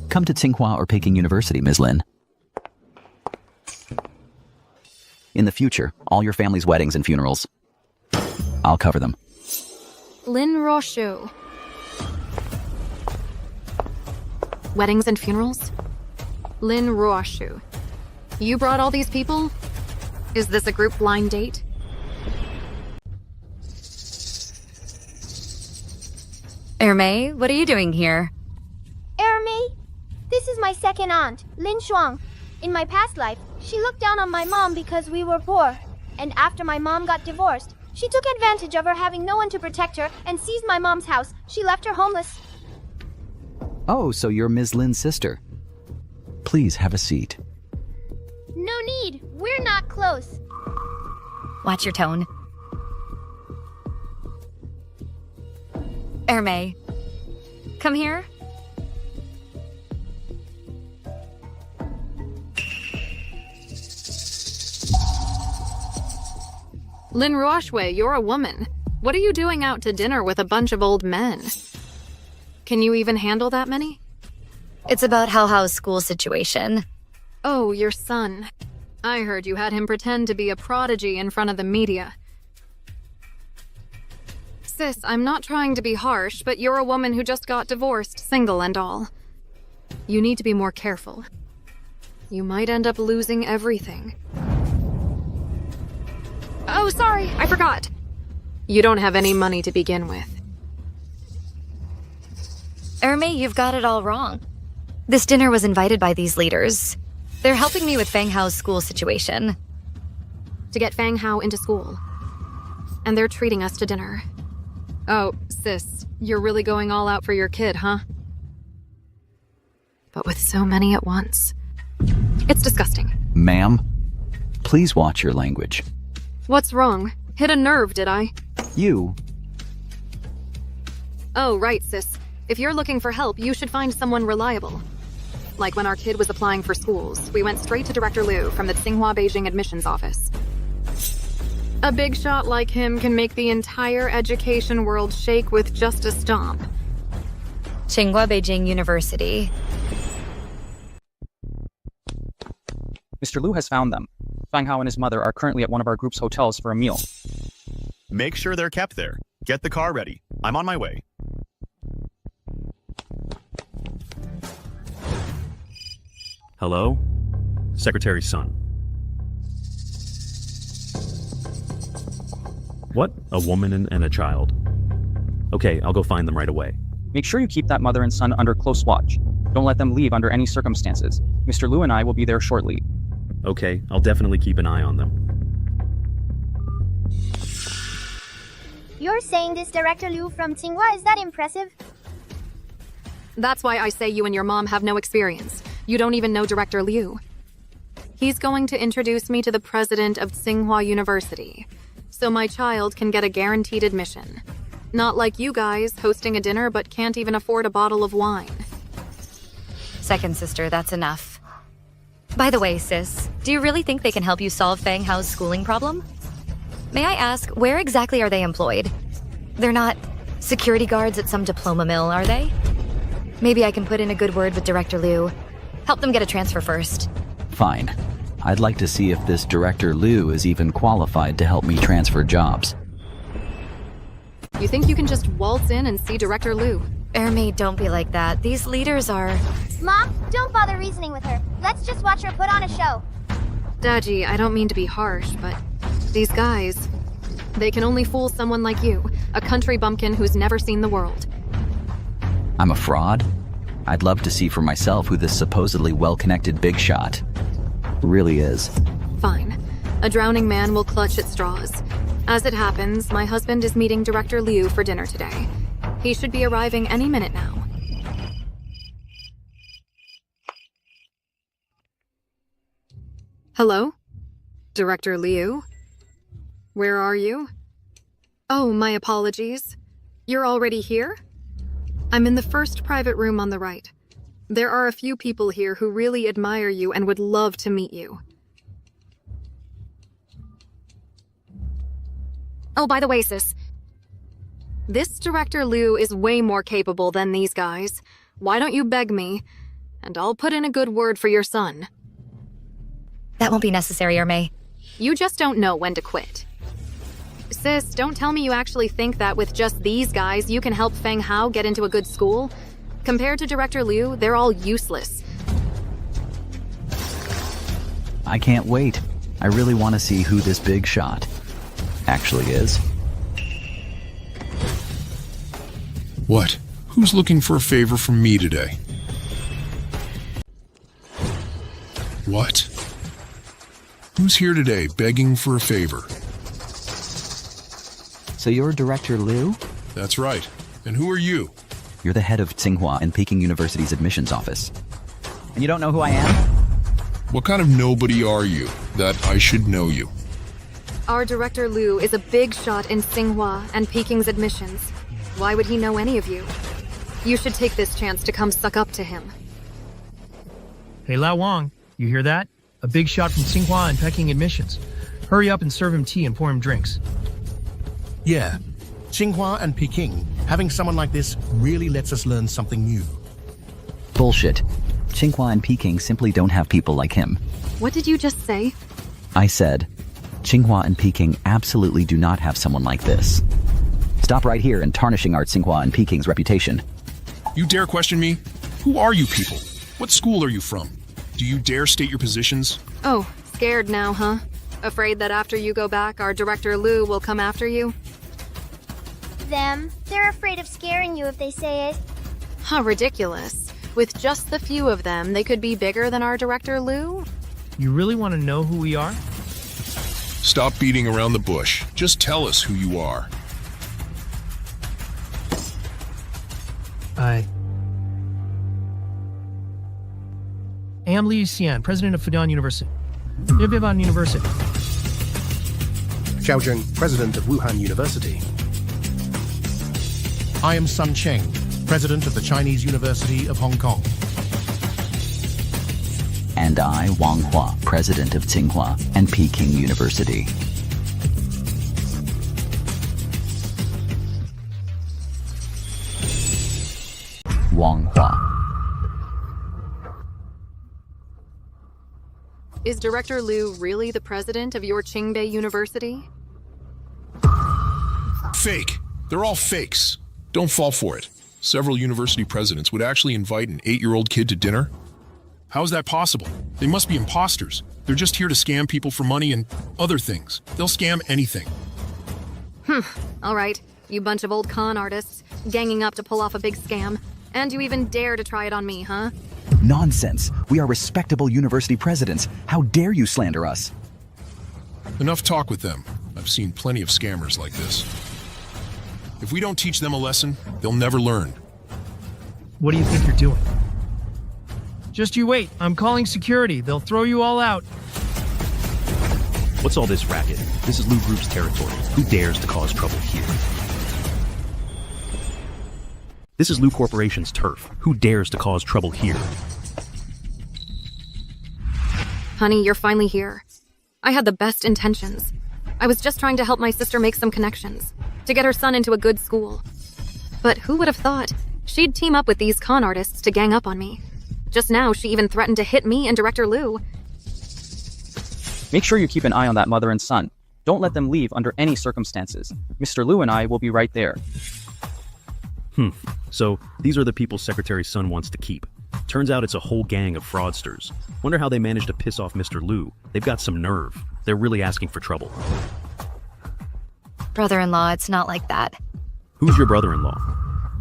Come to Tsinghua or Peking University, Ms. Lin. In the future, all your family's weddings and funerals, I'll cover them. Lin Roshu. Weddings and funerals? Lin Roshu. You brought all these people? Is this a group blind date? Ermei, what are you doing here? Ermei, this is my second aunt, Lin Shuang. In my past life, she looked down on my mom because we were poor. And after my mom got divorced, she took advantage of her having no one to protect her and seized my mom's house. She left her homeless. Oh, so you're Ms. Lin's sister. Please have a seat. No need. We're not close. Watch your tone. Ermei, come here. Lin Ruoxue, you're a woman. What are you doing out to dinner with a bunch of old men? Can you even handle that many? It's about Hao Hao's school situation. Oh, your son. I heard you had him pretend to be a prodigy in front of the media. Sis, I'm not trying to be harsh, but you're a woman who just got divorced, single and all. You need to be more careful. You might end up losing everything. Oh, sorry, I forgot. You don't have any money to begin with. Ermei, you've got it all wrong. This dinner was invited by these leaders. They're helping me with Fang Hao's school situation. To get Fang Hao into school. And they're treating us to dinner. Oh, sis, you're really going all out for your kid, huh? But with so many at once. It's disgusting. Ma'am, please watch your language. What's wrong? Hit a nerve, did I? You. Oh, right, sis. If you're looking for help, you should find someone reliable. Like when our kid was applying for schools, we went straight to Director Liu from the Tsinghua Beijing admissions office. A big shot like him can make the entire education world shake with just a stomp. Tsinghua Beijing University. Mr. Liu has found them. Fang Hao and his mother are currently at one of our group's hotels for a meal. Make sure they're kept there. Get the car ready. I'm on my way. Hello? Secretary's son. What? A woman and a child? Okay, I'll go find them right away. Make sure you keep that mother and son under close watch. Don't let them leave under any circumstances. Mr. Liu and I will be there shortly. Okay, I'll definitely keep an eye on them. You're saying this Director Liu from Tsinghua is that impressive? That's why I say you and your mom have no experience. You don't even know Director Liu. He's going to introduce me to the president of Tsinghua University, so my child can get a guaranteed admission. Not like you guys, hosting a dinner but can't even afford a bottle of wine. Second sister, that's enough. By the way, sis, do you really think they can help you solve Fang Hao's schooling problem? May I ask, where exactly are they employed? They're not security guards at some diploma mill, are they? Maybe I can put in a good word with Director Liu. Help them get a transfer first. Fine. I'd like to see if this Director Liu is even qualified to help me transfer jobs. You think you can just waltz in and see Director Liu? Ermi, don't be like that. These leaders are... Mom, don't bother reasoning with her. Let's just watch her put on a show. Daji, I don't mean to be harsh, but these guys, they can only fool someone like you, a country bumpkin who's never seen the world. I'm a fraud? I'd love to see for myself who this supposedly well-connected big shot really is. Fine. A drowning man will clutch at straws. As it happens, my husband is meeting Director Liu for dinner today. He should be arriving any minute now. Hello? Director Liu? Where are you? Oh, my apologies. You're already here? I'm in the first private room on the right. There are a few people here who really admire you and would love to meet you. Oh, by the way, sis. This Director Liu is way more capable than these guys. Why don't you beg me, and I'll put in a good word for your son. That won't be necessary, Ermi. You just don't know when to quit. Sis, don't tell me you actually think that with just these guys you can help Fang Hao get into a good school. Compared to Director Liu, they're all useless. I can't wait. I really want to see who this big shot actually is. What? Who's looking for a favor from me today? What? Who's here today begging for a favor? So you're Director Liu? That's right. And who are you? You're the head of Tsinghua and Peking University's admissions office. And you don't know who I am? What kind of nobody are you that I should know you? Our Director Liu is a big shot in Tsinghua and Peking's admissions. Why would he know any of you? You should take this chance to come suck up to him. Hey, Lao Wang, you hear that? A big shot from Tsinghua and Peking admissions. Hurry up and serve him tea and pour him drinks. Yeah. Tsinghua and Peking, having someone like this really lets us learn something new. Bullshit. Tsinghua and Peking simply don't have people like him. What did you just say? I said, Tsinghua and Peking absolutely do not have someone like this. Stop right here and tarnishing our Tsinghua and Peking's reputation. You dare question me? Who are you people? What school are you from? Do you dare state your positions? Oh, scared now, huh? Afraid that after you go back, our Director Liu will come after you? Them. They're afraid of scaring you if they say it. How ridiculous. With just the few of them, they could be bigger than our Director Liu? You really want to know who we are? Stop beating around the bush. Just tell us who you are. I am Li Xian, president of Fudan University. Reborn University. Zhao Zheng, president of Wuhan University. I am Sun Cheng, president of the Chinese University of Hong Kong. And I, Wang Hua, president of Tsinghua and Peking University. Wang Hua. Is Director Liu really the president of your Qingbei University? Fake. They're all fakes. Don't fall for it. Several university presidents would actually invite an 8-year-old kid to dinner. How is that possible? They must be imposters. They're just here to scam people for money and other things. They'll scam anything. All right. You bunch of old con artists, ganging up to pull off a big scam. And you even dare to try it on me, huh? Nonsense. We are respectable university presidents. How dare you slander us? Enough talk with them. I've seen plenty of scammers like this. If we don't teach them a lesson, they'll never learn. What do you think you're doing? Just you wait. I'm calling security. They'll throw you all out. What's all this racket? This is Lu Group's territory. Who dares to cause trouble here? This is Lu Corporation's turf. Who dares to cause trouble here? Honey, you're finally here. I had the best intentions. I was just trying to help my sister make some connections, to get her son into a good school. But who would have thought she'd team up with these con artists to gang up on me? Just now, she even threatened to hit me and Director Lu. Make sure you keep an eye on that mother and son. Don't let them leave under any circumstances. Mr. Lu and I will be right there. So, these are the people Secretary Sun wants to keep. Turns out it's a whole gang of fraudsters. Wonder how they managed to piss off Mr. Lu. They've got some nerve. They're really asking for trouble. Brother-in-law, it's not like that. Who's your brother-in-law?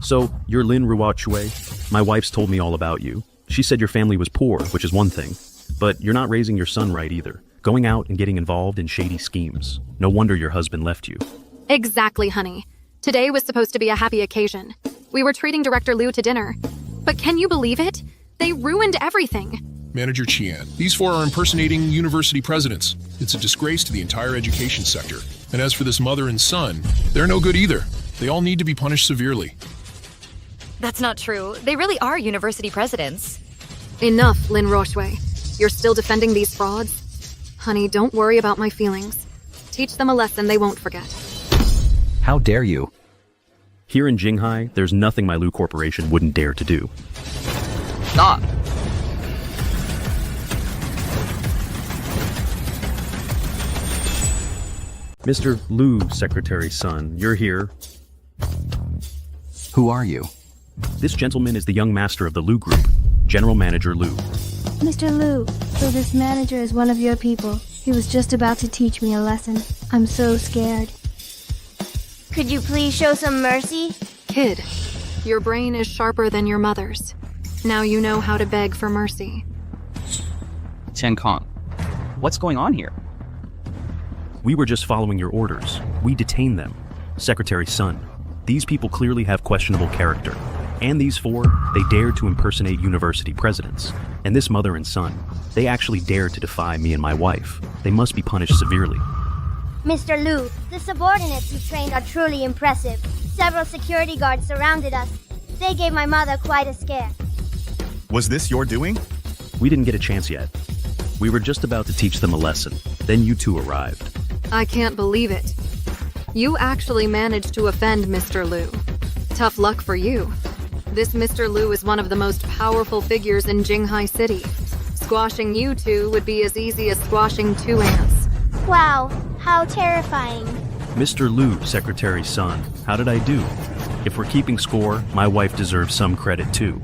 So, you're Lin Ruo Chui? My wife's told me all about you. She said your family was poor, which is one thing. But you're not raising your son right either. Going out and getting involved in shady schemes. No wonder your husband left you. Exactly, honey. Today was supposed to be a happy occasion. We were treating Director Lu to dinner. But can you believe it? They ruined everything. Manager Qian, these four are impersonating university presidents. It's a disgrace to the entire education sector. And as for this mother and son, they're no good either. They all need to be punished severely. That's not true. They really are university presidents. Enough, Lin Roshway. You're still defending these frauds? Honey, don't worry about my feelings. Teach them a lesson they won't forget. How dare you? Here in Jinghai, there's nothing my Lu Corporation wouldn't dare to do. Stop! Mr. Lu, Secretary Sun, you're here. Who are you? This gentleman is the young master of the Lu Group, General Manager Lu. Mr. Lu, so this manager is one of your people. He was just about to teach me a lesson. I'm so scared. Could you please show some mercy? Kid, your brain is sharper than your mother's. Now you know how to beg for mercy. Chen Kong, what's going on here? We were just following your orders. We detained them. Secretary Sun, these people clearly have questionable character. And these four, they dared to impersonate university presidents. And this mother and son, they actually dared to defy me and my wife. They must be punished severely. Mr. Lu, the subordinates you trained are truly impressive. Several security guards surrounded us. They gave my mother quite a scare. Was this your doing? We didn't get a chance yet. We were just about to teach them a lesson. Then you two arrived. I can't believe it. You actually managed to offend Mr. Lu. Tough luck for you. This Mr. Lu is one of the most powerful figures in Jinghai City. Squashing you two would be as easy as squashing 2 ants. Wow, how terrifying. Mr. Lu, Secretary Sun, how did I do? If we're keeping score, my wife deserves some credit too.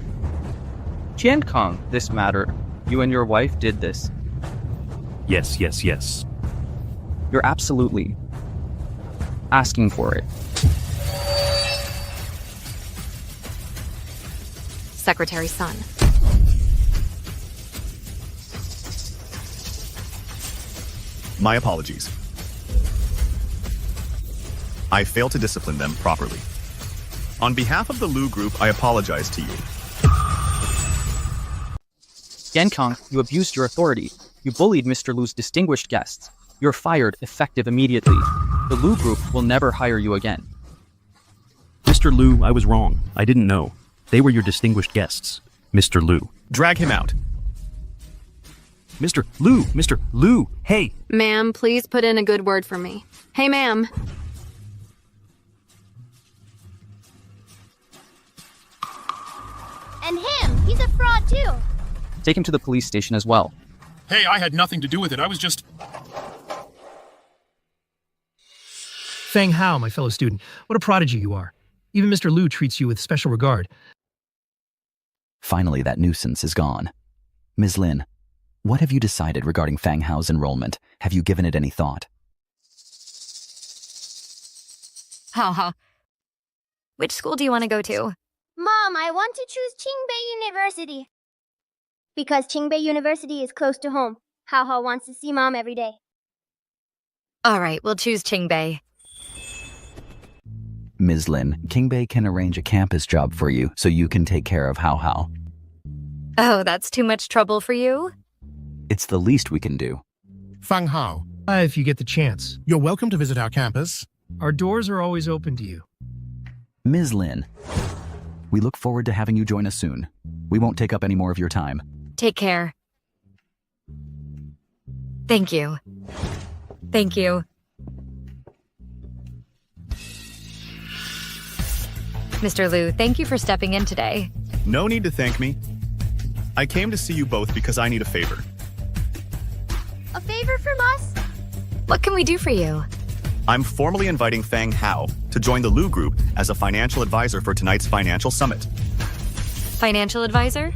Qian Kong, this matter. You and your wife did this. Yes. You're absolutely asking for it. Secretary Sun. My apologies. I failed to discipline them properly. On behalf of the Lu Group, I apologize to you. Qian Kong, you abused your authority. You bullied Mr. Lu's distinguished guests. You're fired, effective immediately. The Lu Group will never hire you again. Mr. Lu, I was wrong. I didn't know. They were your distinguished guests. Mr. Lu. Drag him out. Mr. Lu, hey! Ma'am, please put in a good word for me. Hey, ma'am. And him, he's a fraud too. Take him to the police station as well. Hey, I had nothing to do with it. I was just... Feng Hao, my fellow student, what a prodigy you are. Even Mr. Lu treats you with special regard. Finally, that nuisance is gone. Ms. Lin, what have you decided regarding Feng Hao's enrollment? Have you given it any thought? Which school do you want to go to? Mom, Mom, I want to choose Qingbei University. Because Qingbei University is close to home. Hao Hao wants to see Mom every day. All right, we'll choose Qingbei. Ms. Lin, Qingbei can arrange a campus job for you so you can take care of Hao Hao. Oh, that's too much trouble for you? It's the least we can do. Fang Hao, If you get the chance. you're welcome to visit our campus. Our doors are always open to you. Ms. Lin, we look forward to having you join us soon. We won't take up any more of your time. Take care. Thank you. Thank you. Mr. Liu, thank you for stepping in today. No need to thank me. I came to see you both because I need a favor. A favor from us? What can we do for you? I'm formally inviting Fang Hao to join the Lu Group as a financial advisor for tonight's financial summit. Financial advisor?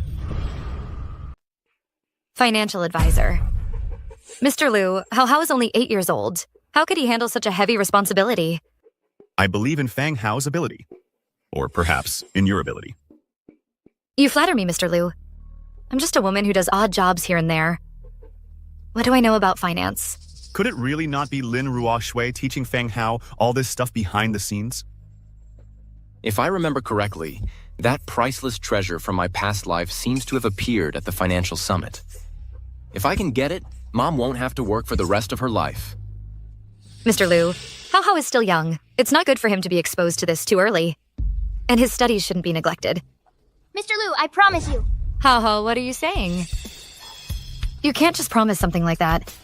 Financial advisor. Mr. Liu, Hao Hao is only 8 years old. How could he handle such a heavy responsibility? I believe in Fang Hao's ability. Or perhaps in your ability. You flatter me, Mr. Liu. I'm just a woman who does odd jobs here and there. What do I know about finance? Could it really not be Lin Ruo Shui teaching Fang Hao all this stuff behind the scenes? If I remember correctly, that priceless treasure from my past life seems to have appeared at the financial summit. If I can get it, Mom won't have to work for the rest of her life. Mr. Liu, Hao Hao is still young. It's not good for him to be exposed to this too early. And his studies shouldn't be neglected. Mr. Liu, I promise you. Hao Hao, what are you saying? You can't just promise something like that.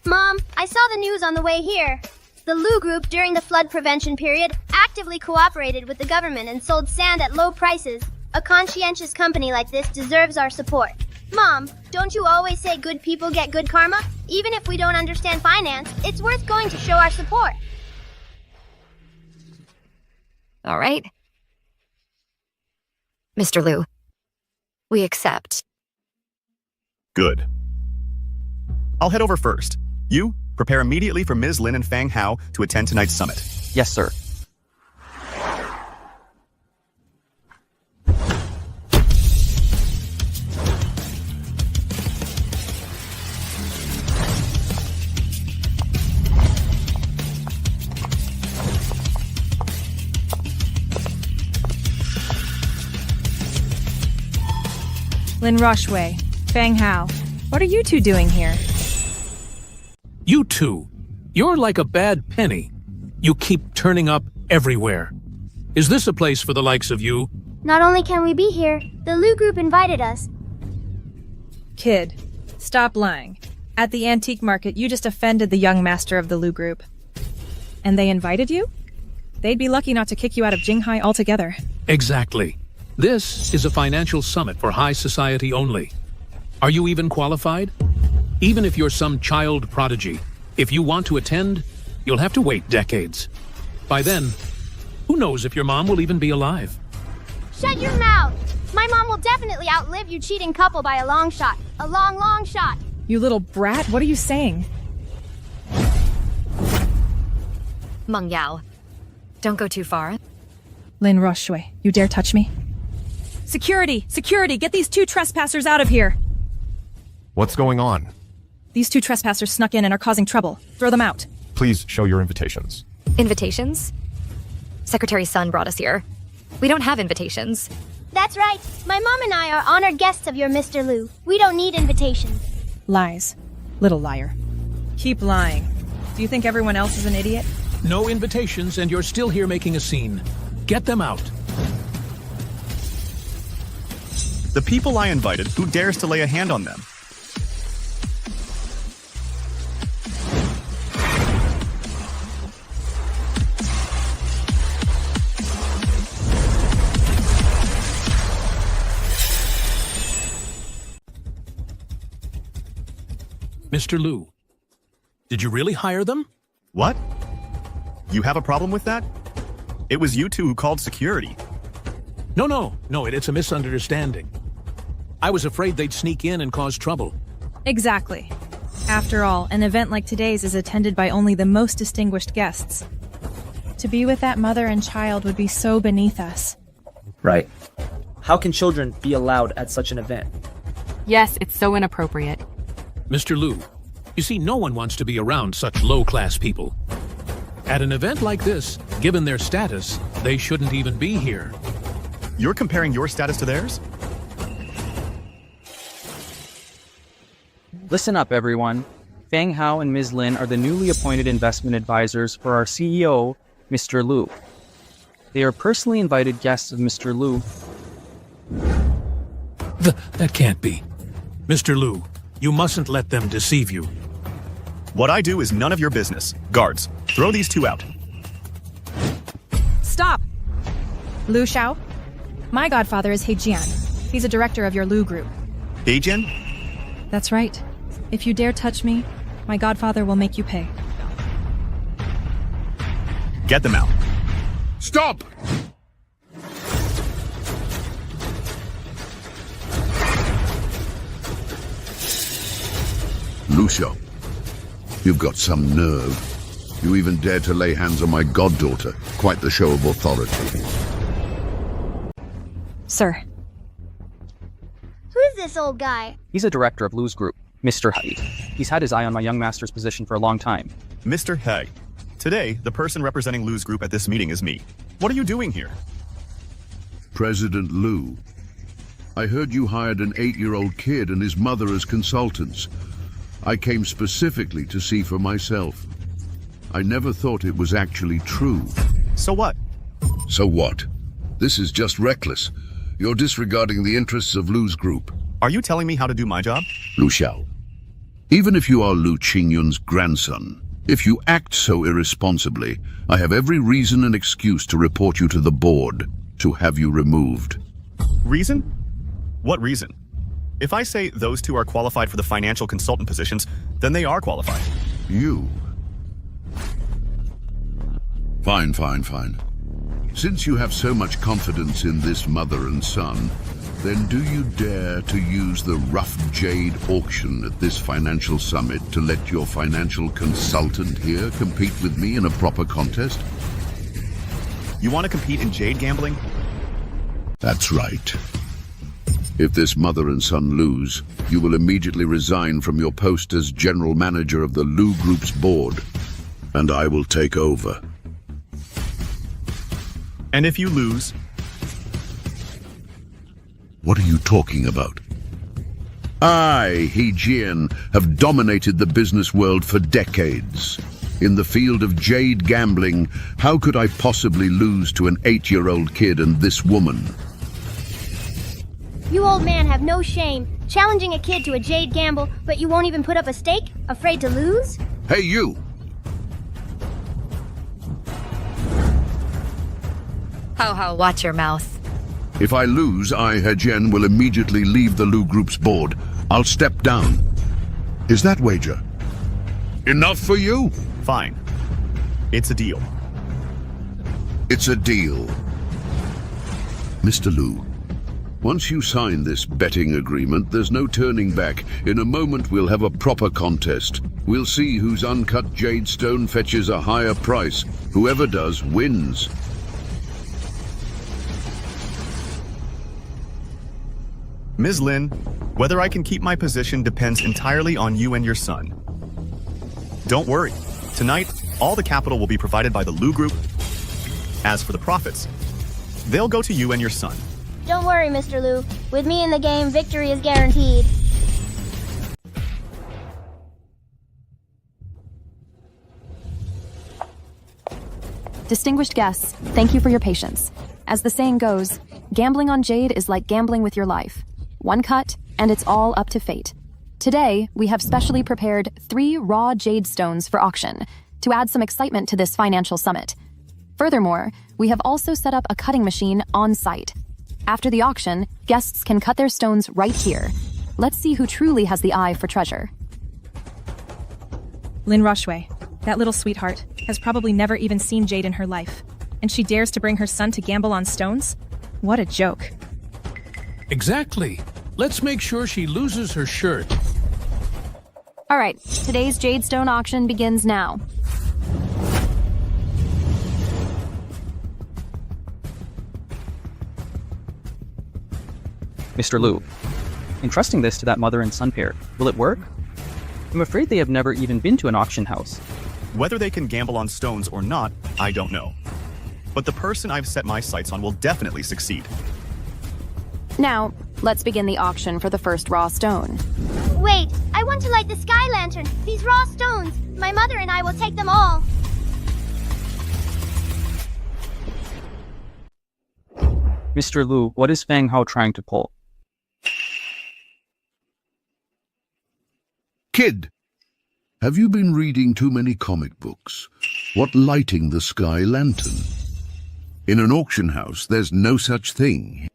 Mom, I saw the news on the way here. The Lu Group, during the flood prevention period, actively cooperated with the government and sold sand at low prices. A conscientious company like this deserves our support. Mom, don't you always say good people get good karma? Even if we don't understand finance, it's worth going to show our support. All right. Mr. Liu, we accept. Good. I'll head over first. You, prepare immediately for Ms. Lin and Fang Hao to attend tonight's summit. Yes, sir. Lin Rushway, Fang Hao, what are you two doing here? You two, you're like a bad penny. You keep turning up everywhere. Is this a place for the likes of you? Not only can we be here, the Lu Group invited us. Kid, stop lying. At the antique market, you just offended the young master of the Lu Group. And they invited you? They'd be lucky not to kick you out of Jinghai altogether. Exactly. This is a financial summit for high society only. Are you even qualified? Even if you're some child prodigy, if you want to attend, you'll have to wait decades. By then, who knows if your mom will even be alive? Shut your mouth! My mom will definitely outlive you cheating couple by a long shot. A long, long shot. You little brat, what are you saying? Meng Yao, don't go too far. Lin Rushway, you dare touch me? Security! Security! Get these two trespassers out of here! What's going on? These two trespassers snuck in and are causing trouble. Throw them out. Please show your invitations. Invitations? Secretary Sun brought us here. We don't have invitations. That's right. My mom and I are honored guests of your Mr. Liu. We don't need invitations. Lies. Little liar. Keep lying. Do you think everyone else is an idiot? No invitations and you're still here making a scene. Get them out. The people I invited, who dares to lay a hand on them? Mr. Liu, did you really hire them? What? You have a problem with that? It was you two who called security. No, it's a misunderstanding. I was afraid they'd sneak in and cause trouble. Exactly. After all, an event like today's is attended by only the most distinguished guests. To be with that mother and child would be so beneath us. Right. How can children be allowed at such an event? Yes, it's so inappropriate. Mr. Liu, you see, no one wants to be around such low-class people. At an event like this, given their status, they shouldn't even be here. You're comparing your status to theirs? Listen up, everyone. Fang Hao and Ms. Lin are the newly appointed investment advisors for our CEO, Mr. Liu. They are personally invited guests of Mr. Liu. That can't be. Mr. Liu, you mustn't let them deceive you. What I do is none of your business. Guards, throw these two out. Stop! Lu Xiao? My godfather is He Jian. He's a director of your Lu group. Beijing? That's right. If you dare touch me, my godfather will make you pay. Get them out. Stop! Lu Xiao, you've got some nerve. You even dare to lay hands on my goddaughter. Quite the show of authority. Sir. Who is this old guy? He's a director of Lu's group, Mr. He. He's had his eye on my young master's position for a long time. Mr. He. Today, the person representing Lu's group at this meeting is me. What are you doing here? President Lu, I heard you hired an 8-year-old kid and his mother as consultants. I came specifically to see for myself. I never thought it was actually true. So what? So what? This is just reckless. You're disregarding the interests of Lu's group. Are you telling me how to do my job? Lu Xiao, even if you are Lu Qingyun's grandson, if you act so irresponsibly, I have every reason and excuse to report you to the board, to have you removed. Reason? What reason? If I say those two are qualified for the financial consultant positions, then they are qualified. You? Fine. Since you have so much confidence in this mother and son, then do you dare to use the rough jade auction at this financial summit to let your financial consultant here compete with me in a proper contest? You want to compete in jade gambling? That's right. If this mother and son lose, you will immediately resign from your post as general manager of the Lu Group's board, and I will take over. And if you lose? What are you talking about? I, He Jian, have dominated the business world for decades. In the field of jade gambling, how could I possibly lose to an 8-year-old kid and this woman? You old man have no shame, challenging a kid to a jade gamble, but you won't even put up a stake, afraid to lose? Hey, you! Ho, watch your mouth. If I lose, I, He Jian, will immediately leave the Lu Group's board. I'll step down. Is that wager enough for you? Fine. It's a deal. It's a deal. Mr. Lu, once you sign this betting agreement, there's no turning back. In a moment, we'll have a proper contest. We'll see whose uncut jade stone fetches a higher price. Whoever does, wins. Ms. Lin, whether I can keep my position depends entirely on you and your son. Don't worry. Tonight, all the capital will be provided by the Lu Group. As for the profits, they'll go to you and your son. Don't worry, Mr. Liu. With me in the game, victory is guaranteed. Distinguished guests, thank you for your patience. As the saying goes, gambling on jade is like gambling with your life. One cut, and it's all up to fate. Today, we have specially prepared 3 raw jade stones for auction to add some excitement to this financial summit. Furthermore, we have also set up a cutting machine on site. After the auction, guests can cut their stones right here. Let's see who truly has the eye for treasure. Lin Rochway, that little sweetheart, has probably never even seen jade in her life. And she dares to bring her son to gamble on stones? What a joke. Exactly. Let's make sure she loses her shirt. All right, today's jade stone auction begins now. Mr. Liu, entrusting this to that mother and son pair, will it work? I'm afraid they have never even been to an auction house. Whether they can gamble on stones or not, I don't know. But the person I've set my sights on will definitely succeed. Now, let's begin the auction for the first raw stone. Wait, I want to light the sky lantern. These raw stones. My mother and I will take them all. Mr. Liu, what is Fang Hao trying to pull? Kid, have you been reading too many comic books? What lighting the sky lantern? In an auction house, there's no such thing.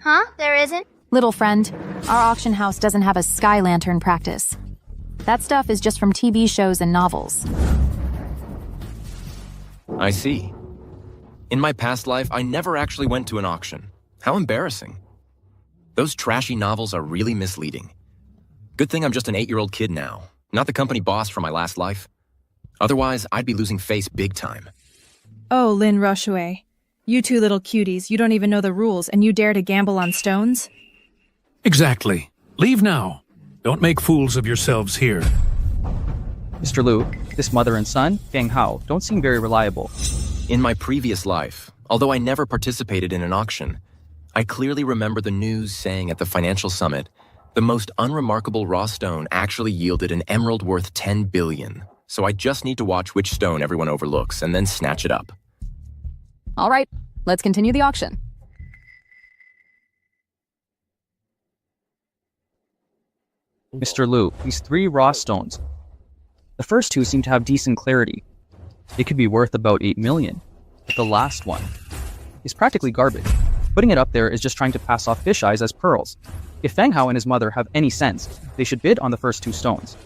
Huh? There isn't? Little friend, our auction house doesn't have a sky lantern practice. That stuff is just from TV shows and novels. I see. In my past life, I never actually went to an auction. How embarrassing. Those trashy novels are really misleading. Good thing I'm just an 8-year-old kid now, not the company boss from my last life. Otherwise, I'd be losing face big time. Oh, Lin Rochouet. You two little cuties, you don't even know the rules, and you dare to gamble on stones? Exactly. Leave now. Don't make fools of yourselves here. Mr. Liu, this mother and son, Fang Hao, don't seem very reliable. In my previous life, although I never participated in an auction, I clearly remember the news saying at the financial summit, the most unremarkable raw stone actually yielded an emerald worth 10 billion. So I just need to watch which stone everyone overlooks and then snatch it up. All right, let's continue the auction. Mr. Liu, these 3 raw stones. The first 2 seem to have decent clarity. They could be worth about 8 million. But the last one is practically garbage. Putting it up there is just trying to pass off fish eyes as pearls. If Fang Hao and his mother have any sense, they should bid on the first 2 stones.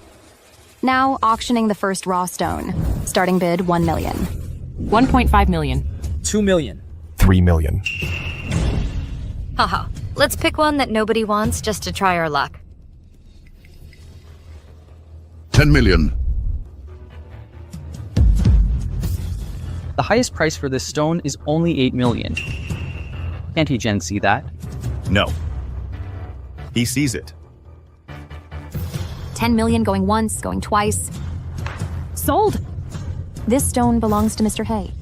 Now auctioning the first raw stone. Starting bid 1 million. 1.5 million. 2 million. 3 million. Haha. Let's pick one that nobody wants just to try our luck. 10 million. The highest price for this stone is only 8 million. Can't he Jen see that? No. He sees it. 10 million going once, going twice. Sold! This stone belongs to Mr. Hay.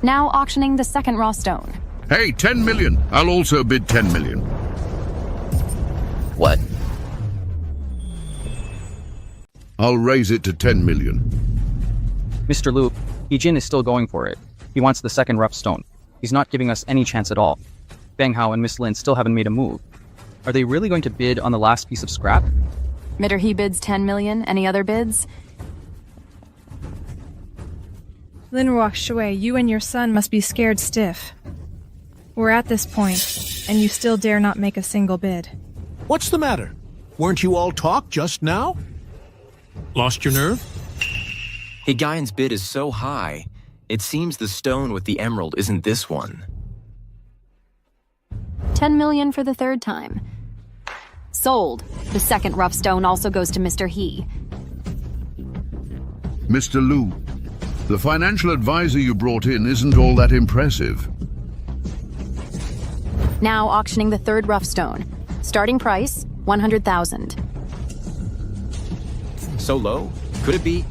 Now auctioning the second raw stone. Hey, 10 million. I'll also bid 10 million. What? I'll raise it to 10 million. Mr. Liu, Jin is still going for it. He wants the second rough stone. He's not giving us any chance at all. Fang Hao and Miss Lin still haven't made a move. Are they really going to bid on the last piece of scrap? Mr. He bids 10 million. Any other bids? Linruok Shui, you and your son must be scared stiff. We're at this point, and you still dare not make a single bid. What's the matter? Weren't you all talk just now? Lost your nerve? Higaian's bid is so high, it seems the stone with the emerald isn't this one. 10 million for the third time. Sold. The second rough stone also goes to Mr. He. Mr. Liu, the financial advisor you brought in isn't all that impressive. Now auctioning the third rough stone. Starting price, 100,000. So low? Could it be?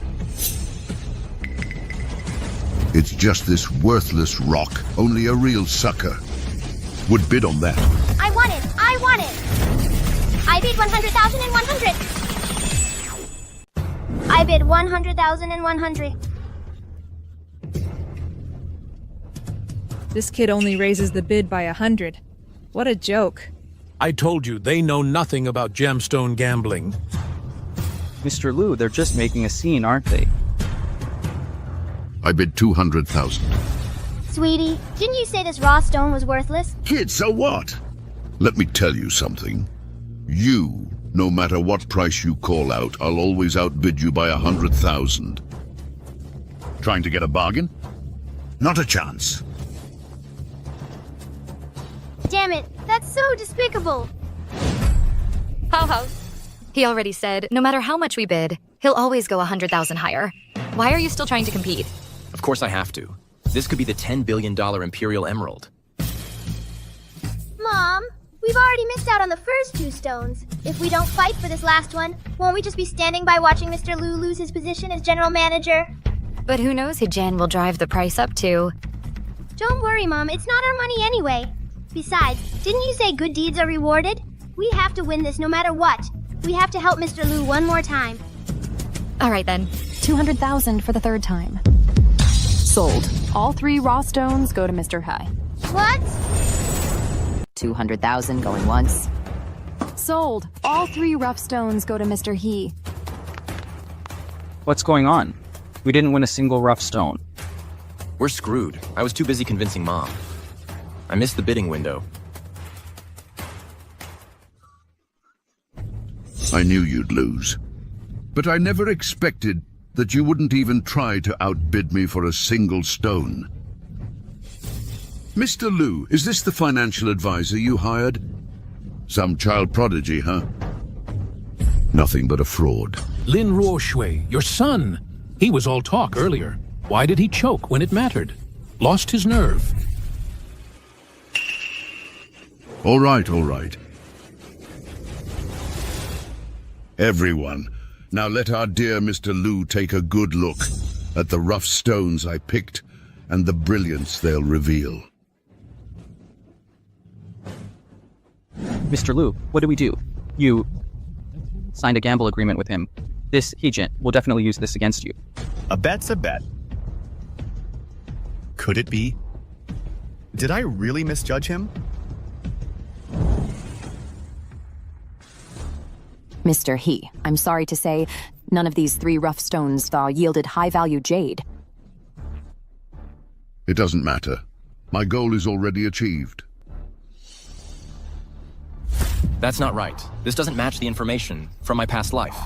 It's just this worthless rock. Only a real sucker would bid on that. I want it! I want it! I bid 100,000 and 100! I bid 100,000 and 100. This kid only raises the bid by 100. What a joke. I told you, they know nothing about gemstone gambling. Mr. Liu, they're just making a scene, aren't they? I bid 200,000. Sweetie, didn't you say this raw stone was worthless? Kid, so what? Let me tell you something. You, no matter what price you call out, I'll always outbid you by 100,000. Trying to get a bargain? Not a chance. Damn it, that's so despicable. Ho ho. He already said, no matter how much we bid, he'll always go 100,000 higher. Why are you still trying to compete? Of course I have to. This could be the $10 billion Imperial Emerald. Mom, we've already missed out on the first 2 stones. If we don't fight for this last one, won't we just be standing by watching Mr. Liu lose his position as general manager? But who knows who Jan will drive the price up to. Don't worry, Mom. It's not our money anyway. Besides, didn't you say good deeds are rewarded? We have to win this no matter what. We have to help Mr. Liu one more time. All right, then. 200,000 for the 3rd time. Sold. All 3 raw stones go to Mr. Hai. What? 200,000 going once. Sold. All 3 rough stones go to Mr. He. What's going on? We didn't win a single rough stone. We're screwed. I was too busy convincing Mom. I missed the bidding window. I knew you'd lose. But I never expected that you wouldn't even try to outbid me for a single stone. Mr. Liu, is this the financial advisor you hired? Some child prodigy, huh? Nothing but a fraud. Lin Ruoshui, your son. He was all talk earlier. Why did he choke when it mattered? Lost his nerve. All right, all right. Everyone, now let our dear Mr. Liu take a good look at the rough stones I picked and the brilliance they'll reveal. Mr. Liu, what do we do? You signed a gamble agreement with him. This agent will definitely use this against you. A bet's a bet. Could it be? Did I really misjudge him? Mr. He, I'm sorry to say, none of these 3 rough stones yielded high-value jade. It doesn't matter. My goal is already achieved. That's not right. This doesn't match the information from my past life.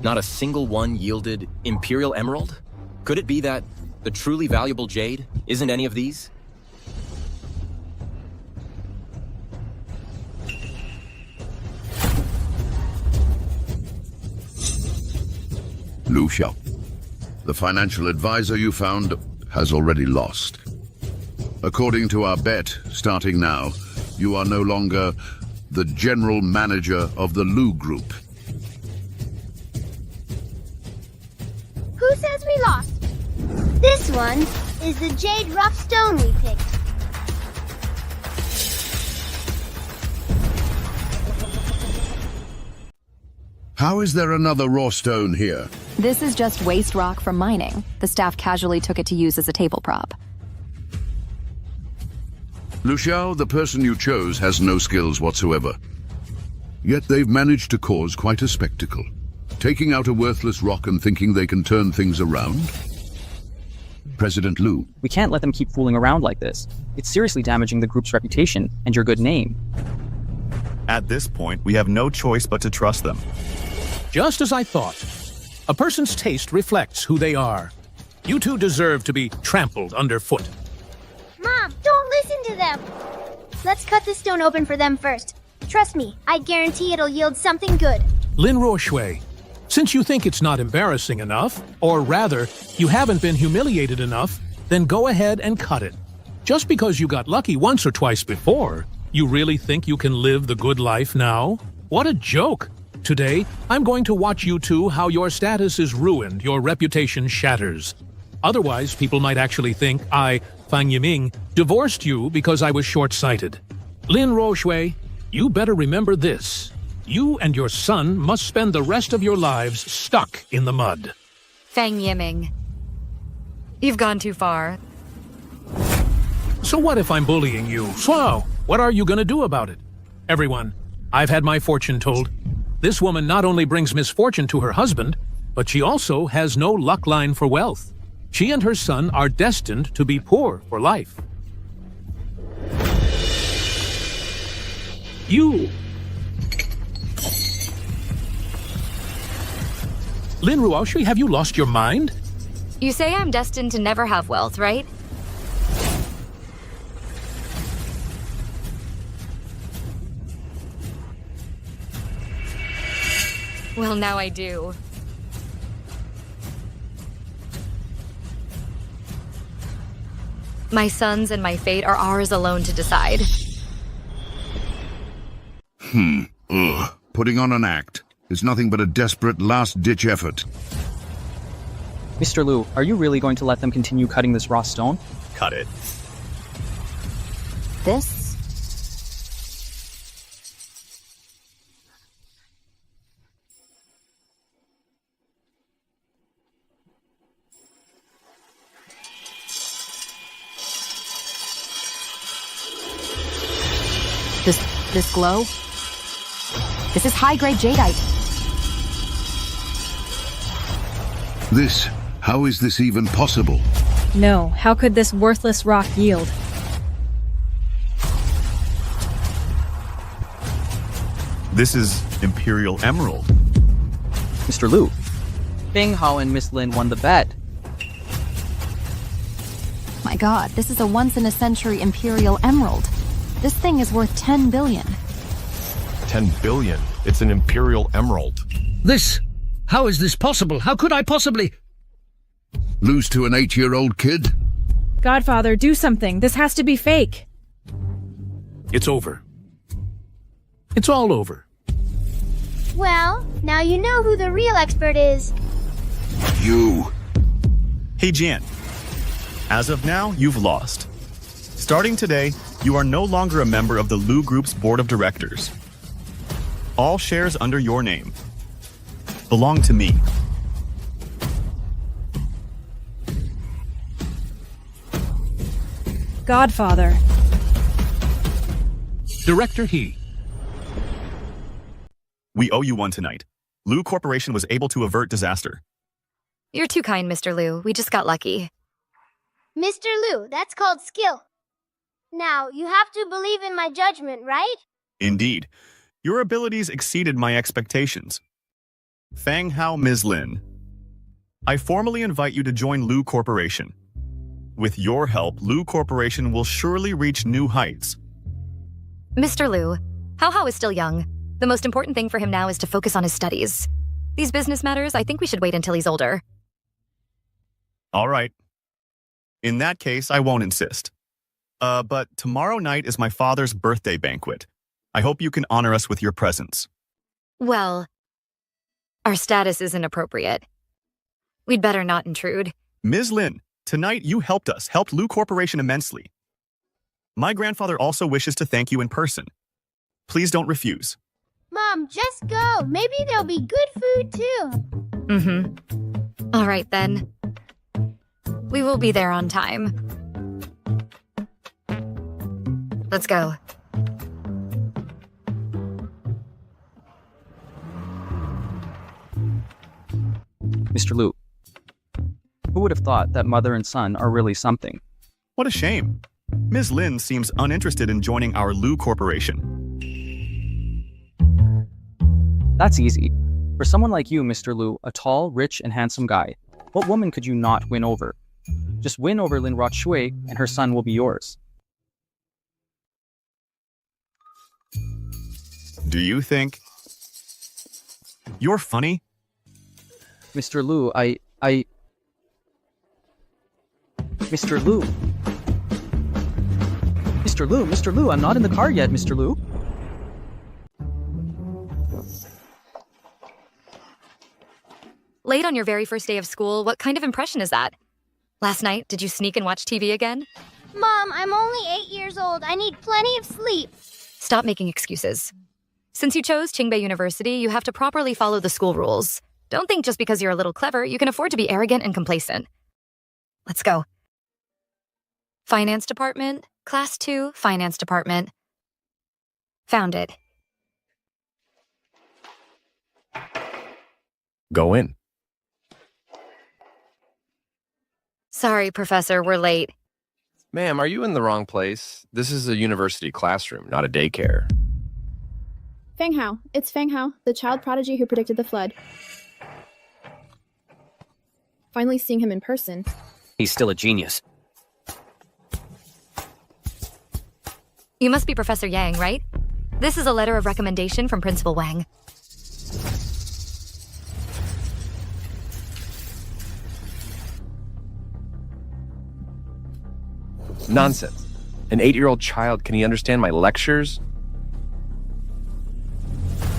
Not a single one yielded Imperial Emerald? Could it be that the truly valuable jade isn't any of these? Lu Xiao, the financial advisor you found has already lost. According to our bet, starting now, you are no longer the general manager of the Lu Group. Who says we lost? This one is the jade rough stone we picked. How is there another raw stone here? This is just waste rock from mining. The staff casually took it to use as a table prop. Lu Xiao, the person you chose, has no skills whatsoever. Yet they've managed to cause quite a spectacle. Taking out a worthless rock and thinking they can turn things around? President Liu. We can't let them keep fooling around like this. It's seriously damaging the group's reputation and your good name. At this point, we have no choice but to trust them. Just as I thought. A person's taste reflects who they are. You two deserve to be trampled underfoot. Mom, don't listen to them. Let's cut this stone open for them first. Trust me, I guarantee it'll yield something good. Lin Ruoshui, since you think it's not embarrassing enough, or rather, you haven't been humiliated enough, then go ahead and cut it. Just because you got lucky once or twice before, you really think you can live the good life now? What a joke! Today, I'm going to watch you two how your status is ruined, your reputation shatters. Otherwise, people might actually think I, Fang Yiming, divorced you because I was short-sighted. Lin Ruoshui, you better remember this. You and your son must spend the rest of your lives stuck in the mud. Fang Yiming. You've gone too far. So what if I'm bullying you? So, what are you gonna do about it? Everyone, I've had my fortune told. This woman not only brings misfortune to her husband, but she also has no luck line for wealth. She and her son are destined to be poor for life. You... Lin Ruoshui, have you lost your mind? You say I'm destined to never have wealth, right? Well, now I do. My sons and my fate are ours alone to decide. Putting on an act is nothing but a desperate last-ditch effort. Mr. Liu, are you really going to let them continue cutting this raw stone? Cut it. This? This glow? This is high-grade jadeite. How is this even possible? No, how could this worthless rock yield? This is Imperial Emerald. Mr. Liu, Feng Hao and Miss Lin won the bet. My god, this is a once-in-a-century Imperial Emerald. This thing is worth 10 billion. 10 billion. It's an Imperial Emerald. How is this possible? How could I possibly... Lose to an 8-year-old kid? Godfather, do something. This has to be fake. It's over. It's all over. Well, now you know who the real expert is. You. Hey, Jian. As of now, you've lost. Starting today, you are no longer a member of the Lu Group's board of directors. All shares under your name belong to me. Godfather. Director He. We owe you one tonight. Lu Corporation was able to avert disaster. You're too kind, Mr. Liu. We just got lucky. Mr. Liu, that's called skill. Now, you have to believe in my judgment, right? Indeed. Your abilities exceeded my expectations. Feng Hao, Ms. Lin, I formally invite you to join Lu Corporation. With your help, Lu Corporation will surely reach new heights. Mr. Liu, Hao is still young. The most important thing for him now is to focus on his studies. These business matters, I think we should wait until he's older. All right. In that case, I won't insist. But tomorrow night is my father's birthday banquet. I hope you can honor us with your presence. Well, our status isn't appropriate. We'd better not intrude. Ms. Lin, tonight you helped Lu Corporation immensely. My grandfather also wishes to thank you in person. Please don't refuse. Mom, just go. Maybe there'll be good food too. All right, then. We will be there on time. Let's go. Mr. Liu, who would have thought that mother and son are really something? What a shame. Ms. Lin seems uninterested in joining our Lu Corporation. That's easy. For someone like you, Mr. Liu, a tall, rich, and handsome guy, what woman could you not win over? Just win over Lin Rotshui, and her son will be yours. Do you think you're funny? Mr. Liu, Mr. Liu. Mr. Liu, I'm not in the car yet, Mr. Liu. Late on your very first day of school, what kind of impression is that? Last night, did you sneak and watch TV again? Mom, I'm only 8 years old. I need plenty of sleep. Stop making excuses. Since you chose Qingbei University, you have to properly follow the school rules. Don't think just because you're a little clever, you can afford to be arrogant and complacent. Let's go. Finance Department, Class 2, Finance Department. Found it. Go in. Sorry, Professor, we're late. Ma'am, are you in the wrong place? This is a university classroom, not a daycare. Feng Hao. It's Feng Hao, the child prodigy who predicted the flood. Finally seeing him in person. He's still a genius. You must be Professor Yang, right? This is a letter of recommendation from Principal Wang. Nonsense. An 8-year-old child, can he understand my lectures?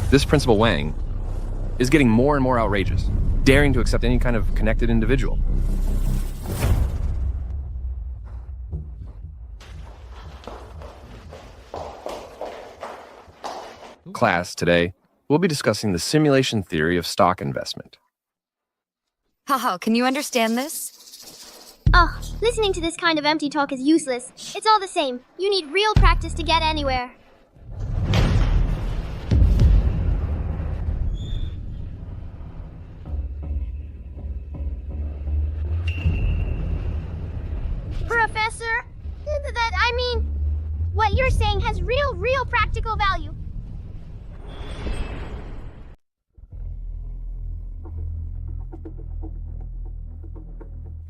This Principal Wang is getting more and more outrageous, daring to accept any kind of connected individual. Class, today, we'll be discussing the simulation theory of stock investment. Haha, can you understand this? Ugh, listening to this kind of empty talk is useless. It's all the same. You need real practice to get anywhere. Professor, what you're saying has real practical value.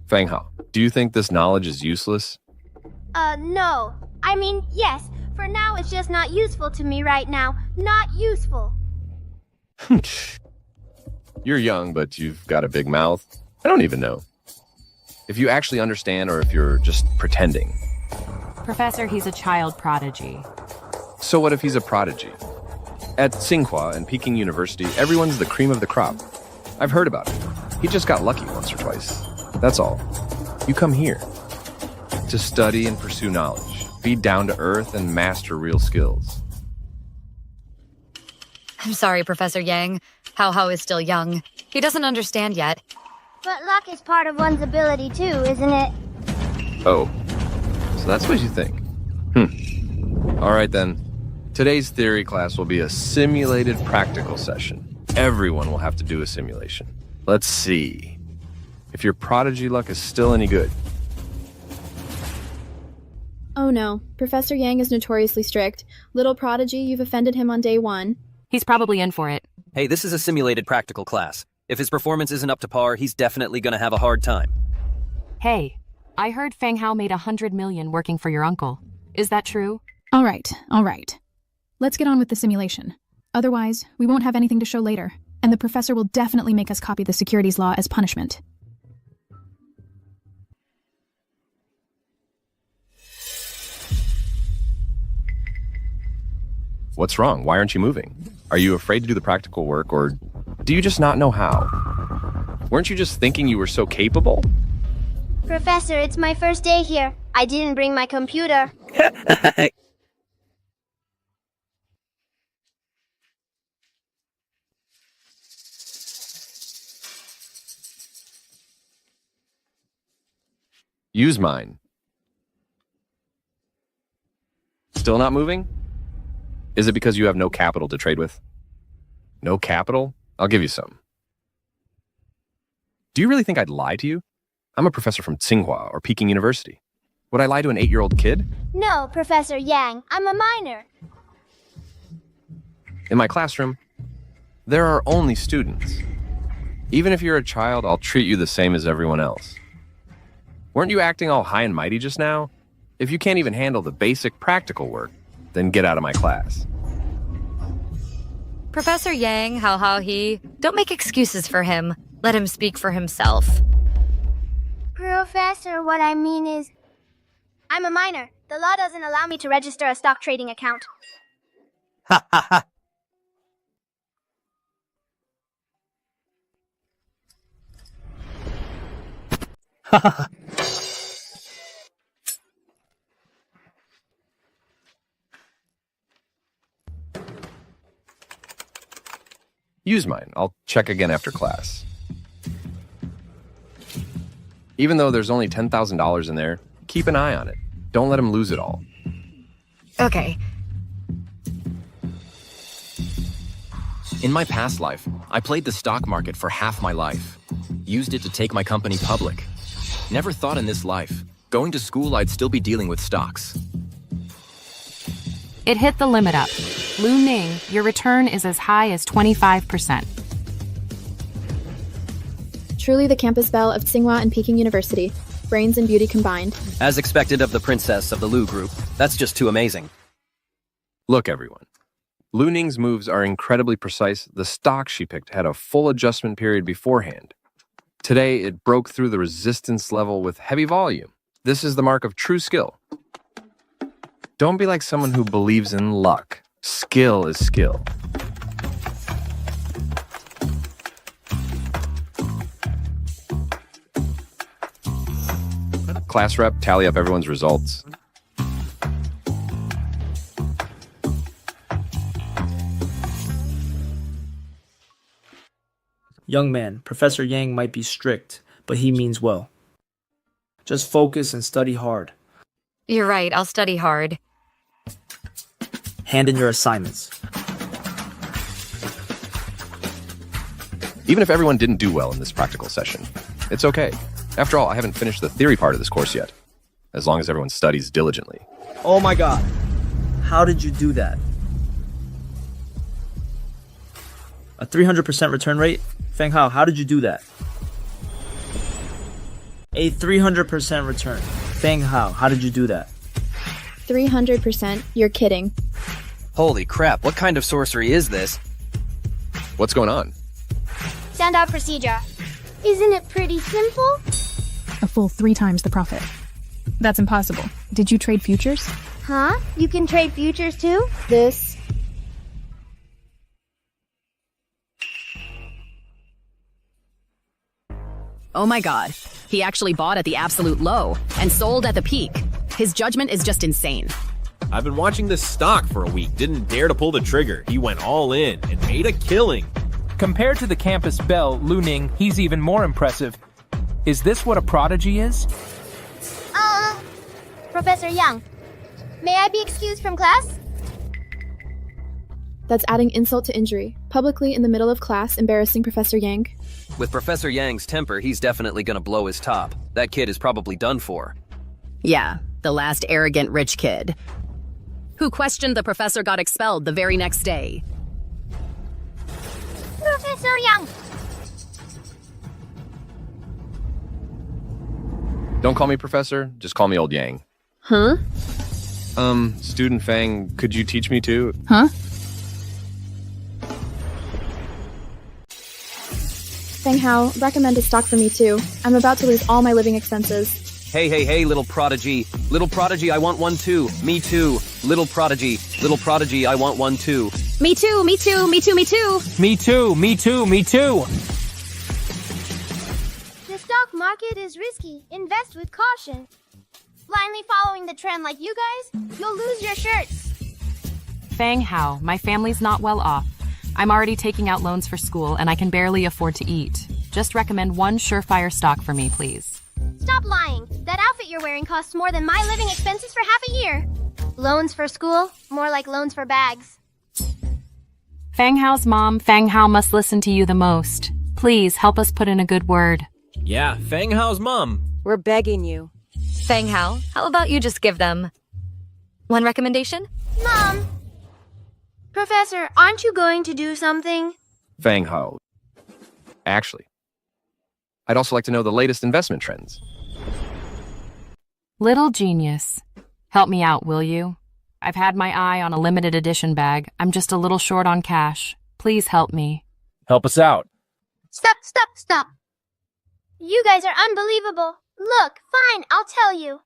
Fang Hao, do you think this knowledge is useless? No. Yes. For now, it's just not useful to me right now. Not useful. You're young, but you've got a big mouth. I don't even know if you actually understand or if you're just pretending. Professor, he's a child prodigy. So what if he's a prodigy? At Tsinghua and Peking University, everyone's the cream of the crop. I've heard about it. He just got lucky once or twice. That's all. You come here to study and pursue knowledge, be down to earth, and master real skills. I'm sorry, Professor Yang. Hao is still young. He doesn't understand yet. But luck is part of one's ability too, isn't it? Oh, so that's what you think. All right then. Today's theory class will be a simulated practical session. Everyone will have to do a simulation. Let's see if your prodigy luck is still any good. Oh no, Professor Yang is notoriously strict. Little prodigy, you've offended him on day 1. He's probably in for it. Hey, this is a simulated practical class. If his performance isn't up to par, he's definitely gonna have a hard time. Hey, I heard Fang Hao made 100 million working for your uncle. Is that true? All right. Let's get on with the simulation. Otherwise, we won't have anything to show later, and the professor will definitely make us copy the securities law as punishment. What's wrong? Why aren't you moving? Are you afraid to do the practical work, or do you just not know how? Weren't you just thinking you were so capable? Professor, it's my first day here. I didn't bring my computer. Use mine. Still not moving? Is it because you have no capital to trade with? No capital? I'll give you some. Do you really think I'd lie to you? I'm a professor from Tsinghua or Peking University. Would I lie to an 8-year-old kid? No, Professor Yang. I'm a minor. In my classroom, there are only students. Even if you're a child, I'll treat you the same as everyone else. Weren't you acting all high and mighty just now? If you can't even handle the basic practical work, then get out of my class. Professor Yang, Hao he, don't make excuses for him. Let him speak for himself. Professor, what I mean is, I'm a minor. The law doesn't allow me to register a stock trading account. Ha ha ha! Ha ha ha! Use mine. I'll check again after class. Even though there's only $10,000 in there, keep an eye on it. Don't let him lose it all. Okay. In my past life, I played the stock market for half my life. Used it to take my company public. Never thought in this life, going to school I'd still be dealing with stocks. It hit the limit up. Lu Ning, your return is as high as 25%. Truly the campus belle of Tsinghua and Peking University. Brains and beauty combined. As expected of the princess of the Lu group. That's just too amazing. Look, everyone. Lu Ning's moves are incredibly precise. The stock she picked had a full adjustment period beforehand. Today, it broke through the resistance level with heavy volume. This is the mark of true skill. Don't be like someone who believes in luck. Skill is skill. Class rep, tally up everyone's results. Young man, Professor Yang might be strict, but he means well. Just focus and study hard. You're right, I'll study hard. Hand in your assignments. Even if everyone didn't do well in this practical session, it's okay. After all, I haven't finished the theory part of this course yet. As long as everyone studies diligently. Oh my god. How did you do that? A 300% return rate? Feng Hao, how did you do that? A 300% return. Feng Hao, how did you do that? 300%? You're kidding. Holy crap, what kind of sorcery is this? What's going on? Standout procedure. Isn't it pretty simple? A full 3 times the profit. That's impossible. Did you trade futures? Huh? You can trade futures too? This. Oh my god. He actually bought at the absolute low and sold at the peak. His judgment is just insane. I've been watching this stock for a week, didn't dare to pull the trigger. He went all in and made a killing. Compared to the campus belle, Lu Ning, he's even more impressive. Is this what a prodigy is? Professor Yang, may I be excused from class? That's adding insult to injury. Publicly in the middle of class, embarrassing Professor Yang. With Professor Yang's temper, he's definitely gonna blow his top. That kid is probably done for. Yeah, the last arrogant rich kid. Who questioned the professor got expelled the very next day. Professor Yang! Don't call me Professor, just call me Old Yang. Huh? Student Fang, could you teach me too? Huh? Feng Hao, recommend a stock for me too. I'm about to lose all my living expenses. Hey, little prodigy. Little prodigy, I want one too. Me too. Little prodigy, I want one too. Me too, me too, me too, me too. Me too, me too, me too. The stock market is risky. Invest with caution. Blindly following the trend like you guys, you'll lose your shirts. Feng Hao, my family's not well off. I'm already taking out loans for school and I can barely afford to eat. Just recommend one surefire stock for me, please. Stop lying. That outfit you're wearing costs more than my living expenses for half a year. Loans for school? More like loans for bags. Feng Hao's mom, Feng Hao must listen to you the most. Please help us put in a good word. Yeah, Feng Hao's mom. We're begging you. Feng Hao, how about you just give them one recommendation? Mom! Professor, aren't you going to do something? Fang Hao. Actually, I'd also like to know the latest investment trends. Little genius. Help me out, will you? I've had my eye on a limited edition bag. I'm just a little short on cash. Please help me. Help us out. Stop. You guys are unbelievable. Look, fine, I'll tell you.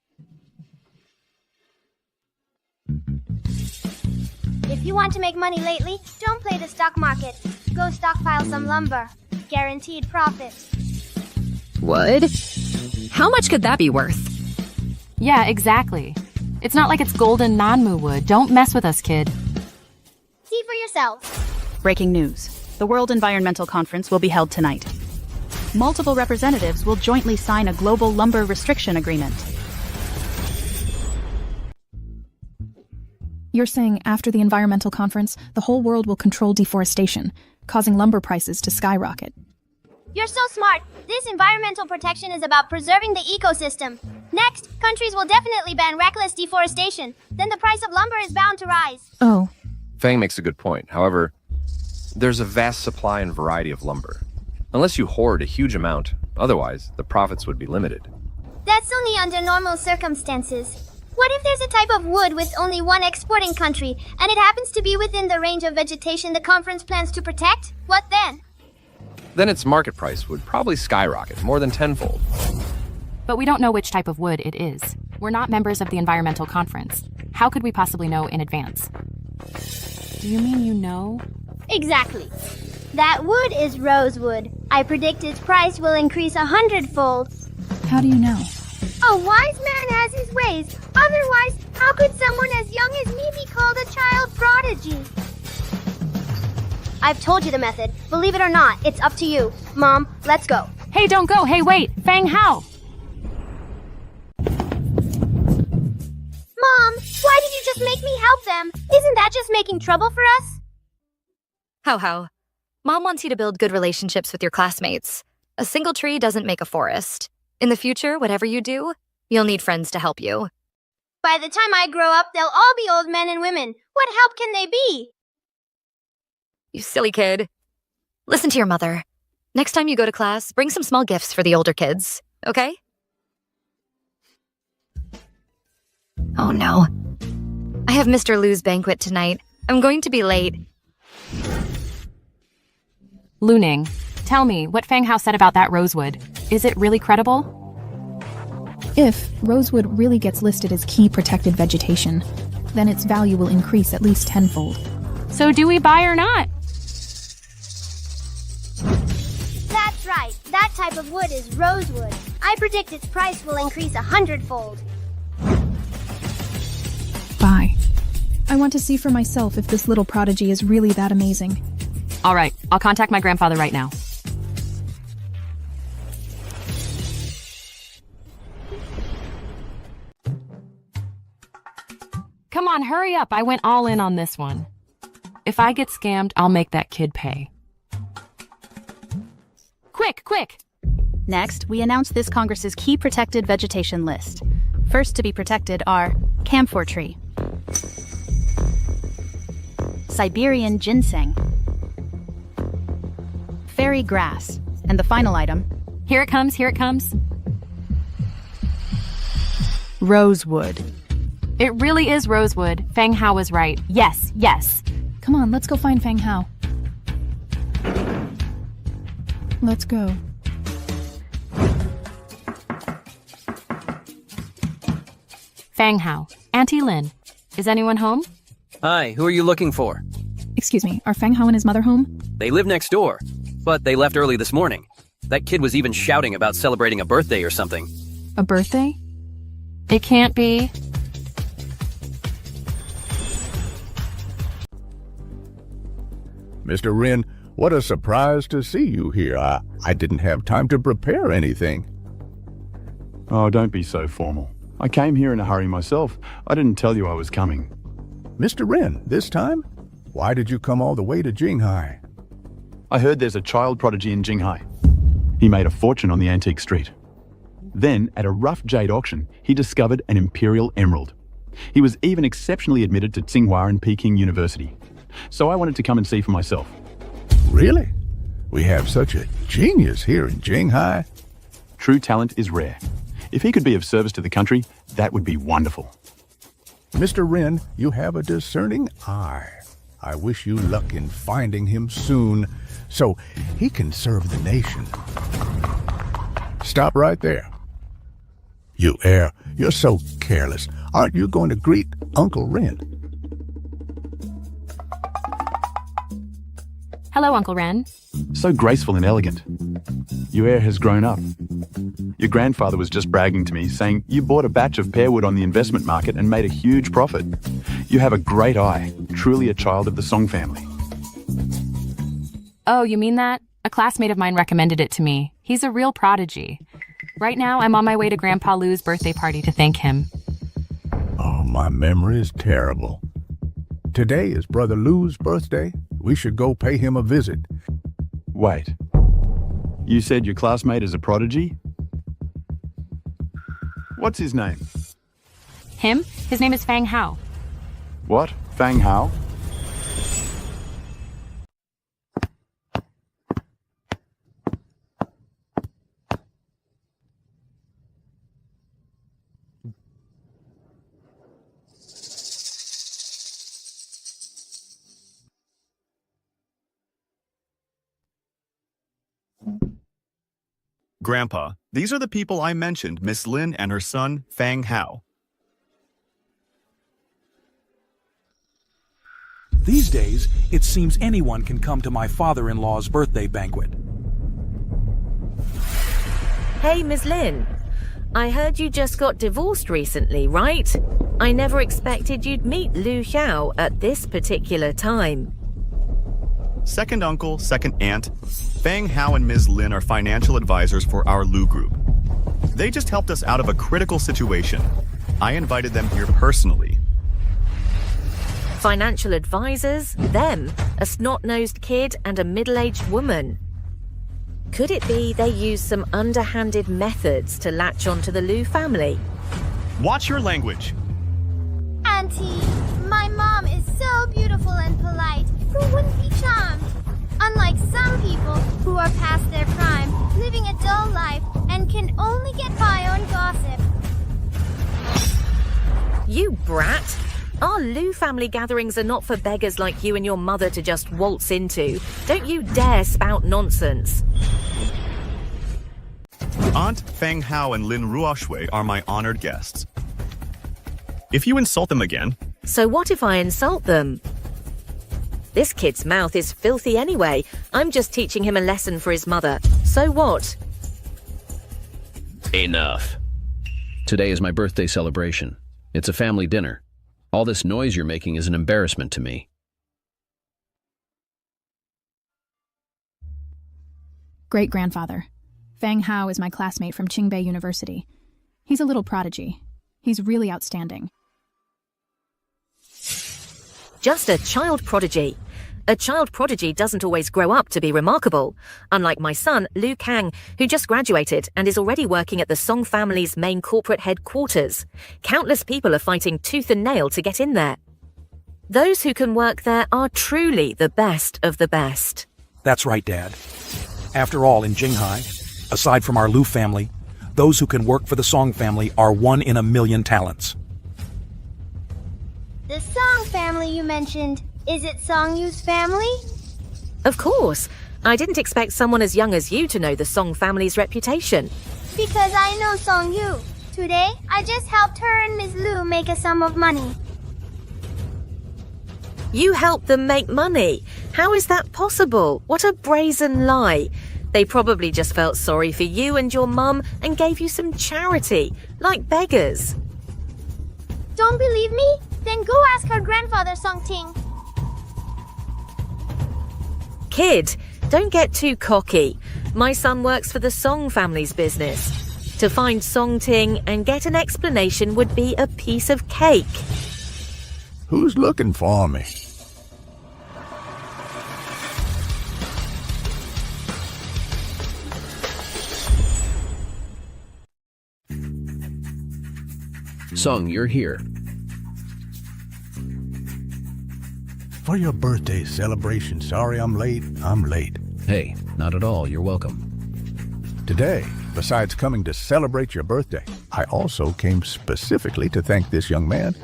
If you want to make money lately, don't play the stock market. Go stockpile some lumber. Guaranteed profit. Wood? How much could that be worth? Yeah, exactly. It's not like it's golden Nanmu wood. Don't mess with us, kid. See for yourself. Breaking news. The World Environmental Conference will be held tonight. Multiple representatives will jointly sign a global lumber restriction agreement. You're saying after the environmental conference, the whole world will control deforestation, causing lumber prices to skyrocket. You're so smart. This environmental protection is about preserving the ecosystem. Next, countries will definitely ban reckless deforestation. Then the price of lumber is bound to rise. Oh. Fang makes a good point. However, there's a vast supply and variety of lumber. Unless you hoard a huge amount, otherwise, the profits would be limited. That's only under normal circumstances. What if there's a type of wood with only one exporting country, and it happens to be within the range of vegetation the conference plans to protect? What then? Then its market price would probably skyrocket more than tenfold. But we don't know which type of wood it is. We're not members of the environmental conference. How could we possibly know in advance? Do you mean you know? Exactly. That wood is rosewood. I predict its price will increase 100-fold. How do you know? A wise man has his ways. Otherwise, how could someone as young as me be called a child prodigy? I've told you the method. Believe it or not, it's up to you. Mom, let's go. Hey, don't go. Hey, wait. Fang Hao. Mom, why did you just make me help them? Isn't that just making trouble for us? How? Mom wants you to build good relationships with your classmates. A single tree doesn't make a forest. In the future, whatever you do, you'll need friends to help you. By the time I grow up, they'll all be old men and women. What help can they be? You silly kid. Listen to your mother. Next time you go to class, bring some small gifts for the older kids, okay? Oh no. I have Mr. Lu's banquet tonight. I'm going to be late. Luning, tell me what Fang Hao said about that rosewood. Is it really credible? If rosewood really gets listed as key protected vegetation, then its value will increase at least tenfold. So do we buy or not? That's right. That type of wood is rosewood. I predict its price will increase 100-fold. Buy. I want to see for myself if this little prodigy is really that amazing. All right, I'll contact my grandfather right now. Come on, hurry up. I went all in on this one. If I get scammed, I'll make that kid pay. Quick! Next, we announce this Congress's key protected vegetation list. First to be protected are camphor tree, Siberian ginseng, fairy grass, and the final item. Here it comes. Rosewood. It really is rosewood. Fang Hao was right. Yes. Come on, let's go find Fang Hao. Let's go. Fang Hao. Auntie Lin. Is anyone home? Hi, who are you looking for? Excuse me, are Fang Hao and his mother home? They live next door, but they left early this morning. That kid was even shouting about celebrating a birthday or something. A birthday? It can't be. Mr. Wren, what a surprise to see you here. I didn't have time to prepare anything. Oh, don't be so formal. I came here in a hurry myself. I didn't tell you I was coming. Mr. Wren, this time? Why did you come all the way to Jinghai? I heard there's a child prodigy in Jinghai. He made a fortune on the antique street. Then, at a rough jade auction, he discovered an imperial emerald. He was even exceptionally admitted to Tsinghua and Peking University. So I wanted to come and see for myself. Really? We have such a genius here in Jinghai. True talent is rare. If he could be of service to the country, that would be wonderful. Mr. Wren, you have a discerning eye. I wish you luck in finding him soon, so he can serve the nation. Stop right there. You heir, you're so careless. Aren't you going to greet Uncle Wren? Hello, Uncle Wren. So graceful and elegant. Your heir has grown up. Your grandfather was just bragging to me, saying you bought a batch of pearwood on the investment market and made a huge profit. You have a great eye, truly a child of the Song family. Oh, you mean that? A classmate of mine recommended it to me. He's a real prodigy. Right now, I'm on my way to Grandpa Lu's birthday party to thank him. Oh, my memory is terrible. Today is Brother Lu's birthday. We should go pay him a visit. Wait. You said your classmate is a prodigy? What's his name? Him? His name is Fang Hao. What? Fang Hao? Grandpa, these are the people I mentioned, Miss Lin and her son, Fang Hao. These days, it seems anyone can come to my father-in-law's birthday banquet. Hey, Ms. Lin. I heard you just got divorced recently, right? I never expected you'd meet Lu Xiao at this particular time. Second uncle, second aunt, Fang Hao and Ms. Lin are financial advisors for our Lu group. They just helped us out of a critical situation. I invited them here personally. Financial advisors? Them? A snot-nosed kid and a middle-aged woman? Could it be they use some underhanded methods to latch onto the Lu family? Watch your language. Auntie, my mom is so beautiful and polite. Who wouldn't be charmed? Unlike some people who are past their prime, living a dull life, and can only get by on gossip. You brat! Our Lu family gatherings are not for beggars like you and your mother to just waltz into. Don't you dare spout nonsense. Aunt Fang Hao and Lin Ruoshui are my honored guests. If you insult them again... So what if I insult them? This kid's mouth is filthy anyway. I'm just teaching him a lesson for his mother. So what? Enough. Today is my birthday celebration. It's a family dinner. All this noise you're making is an embarrassment to me. Great-grandfather. Fang Hao is my classmate from Qingbei University. He's a little prodigy. He's really outstanding. Just a child prodigy. A child prodigy doesn't always grow up to be remarkable. Unlike my son, Lu Kang, who just graduated and is already working at the Song family's main corporate headquarters. Countless people are fighting tooth and nail to get in there. Those who can work there are truly the best of the best. That's right, Dad. After all, in Jinghai, aside from our Lu family, those who can work for the Song family are 1 in a million talents. The Song family you mentioned, is it Song Yu's family? Of course. I didn't expect someone as young as you to know the Song family's reputation. Because I know Song Yu. Today, I just helped her and Ms. Lu make a sum of money. You helped them make money? How is that possible? What a brazen lie. They probably just felt sorry for you and your mum and gave you some charity, like beggars. Don't believe me? Then go ask her grandfather, Song Ting. Kid, don't get too cocky. My son works for the Song family's business. To find Song Ting and get an explanation would be a piece of cake. Who's looking for me? Song, you're here. For your birthday celebration. Sorry I'm late. I'm late. Hey, not at all. You're welcome. Today, besides coming to celebrate your birthday, I also came specifically to thank this young man.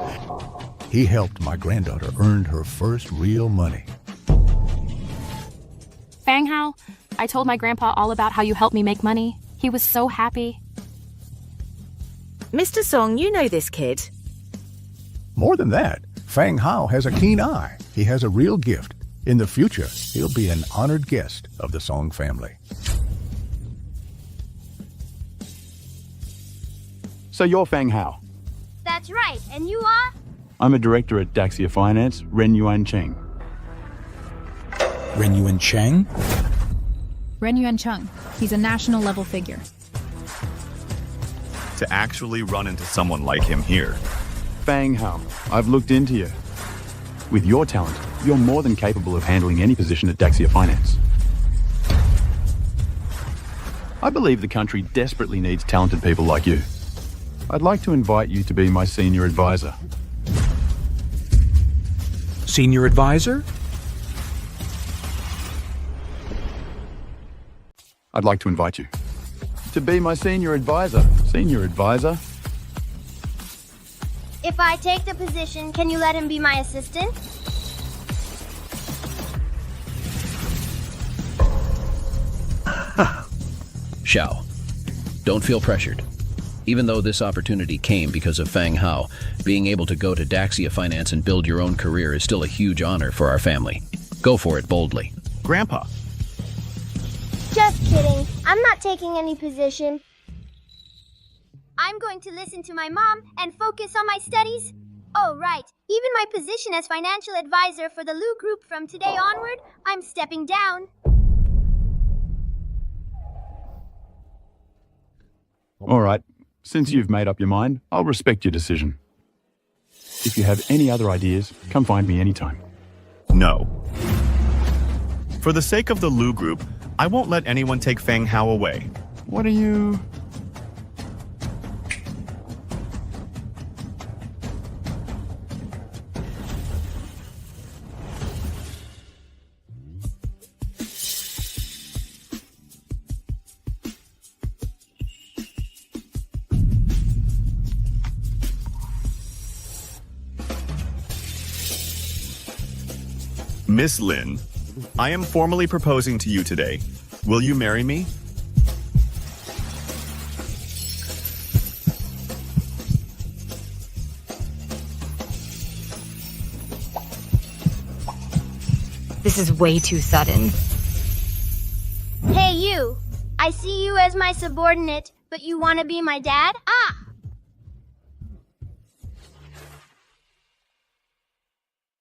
He helped my granddaughter earn her first real money. Fang Hao, I told my grandpa all about how you helped me make money. He was so happy. Mr. Song, you know this kid. More than that, Fang Hao has a keen eye. He has a real gift. In the future, he'll be an honored guest of the Song family. So you're Fang Hao. That's right, and you are? I'm a director at EDSA Finance, Ren Yuan Cheng. Ren Yuan Cheng? Ren Yuan Cheng. He's a national-level figure. To actually run into someone like him here. Fang Hao, I've looked into you. With your talent, you're more than capable of handling any position at EDSA Finance. I believe the country desperately needs talented people like you. I'd like to invite you to be my senior advisor. Senior advisor? I'd like to invite you to be my senior advisor. Senior advisor? If I take the position, can you let him be my assistant? Xiao, Don't feel pressured. Even though this opportunity came because of Fang Hao, being able to go to Daxia Finance and build your own career is still a huge honor for our family. Go for it boldly. Grandpa. Just kidding. I'm not taking any position. I'm going to listen to my mom and focus on my studies. Oh, right. Even my position as financial advisor for the Lu Group from today onward, I'm stepping down. All right. Since you've made up your mind, I'll respect your decision. If you have any other ideas, come find me anytime. No. For the sake of the Lu Group, I won't let anyone take Fang Hao away. What are you... Miss Lin, I am formally proposing to you today. Will you marry me? This is way too sudden. Hey, you. I see you as my subordinate, but you want to be my dad?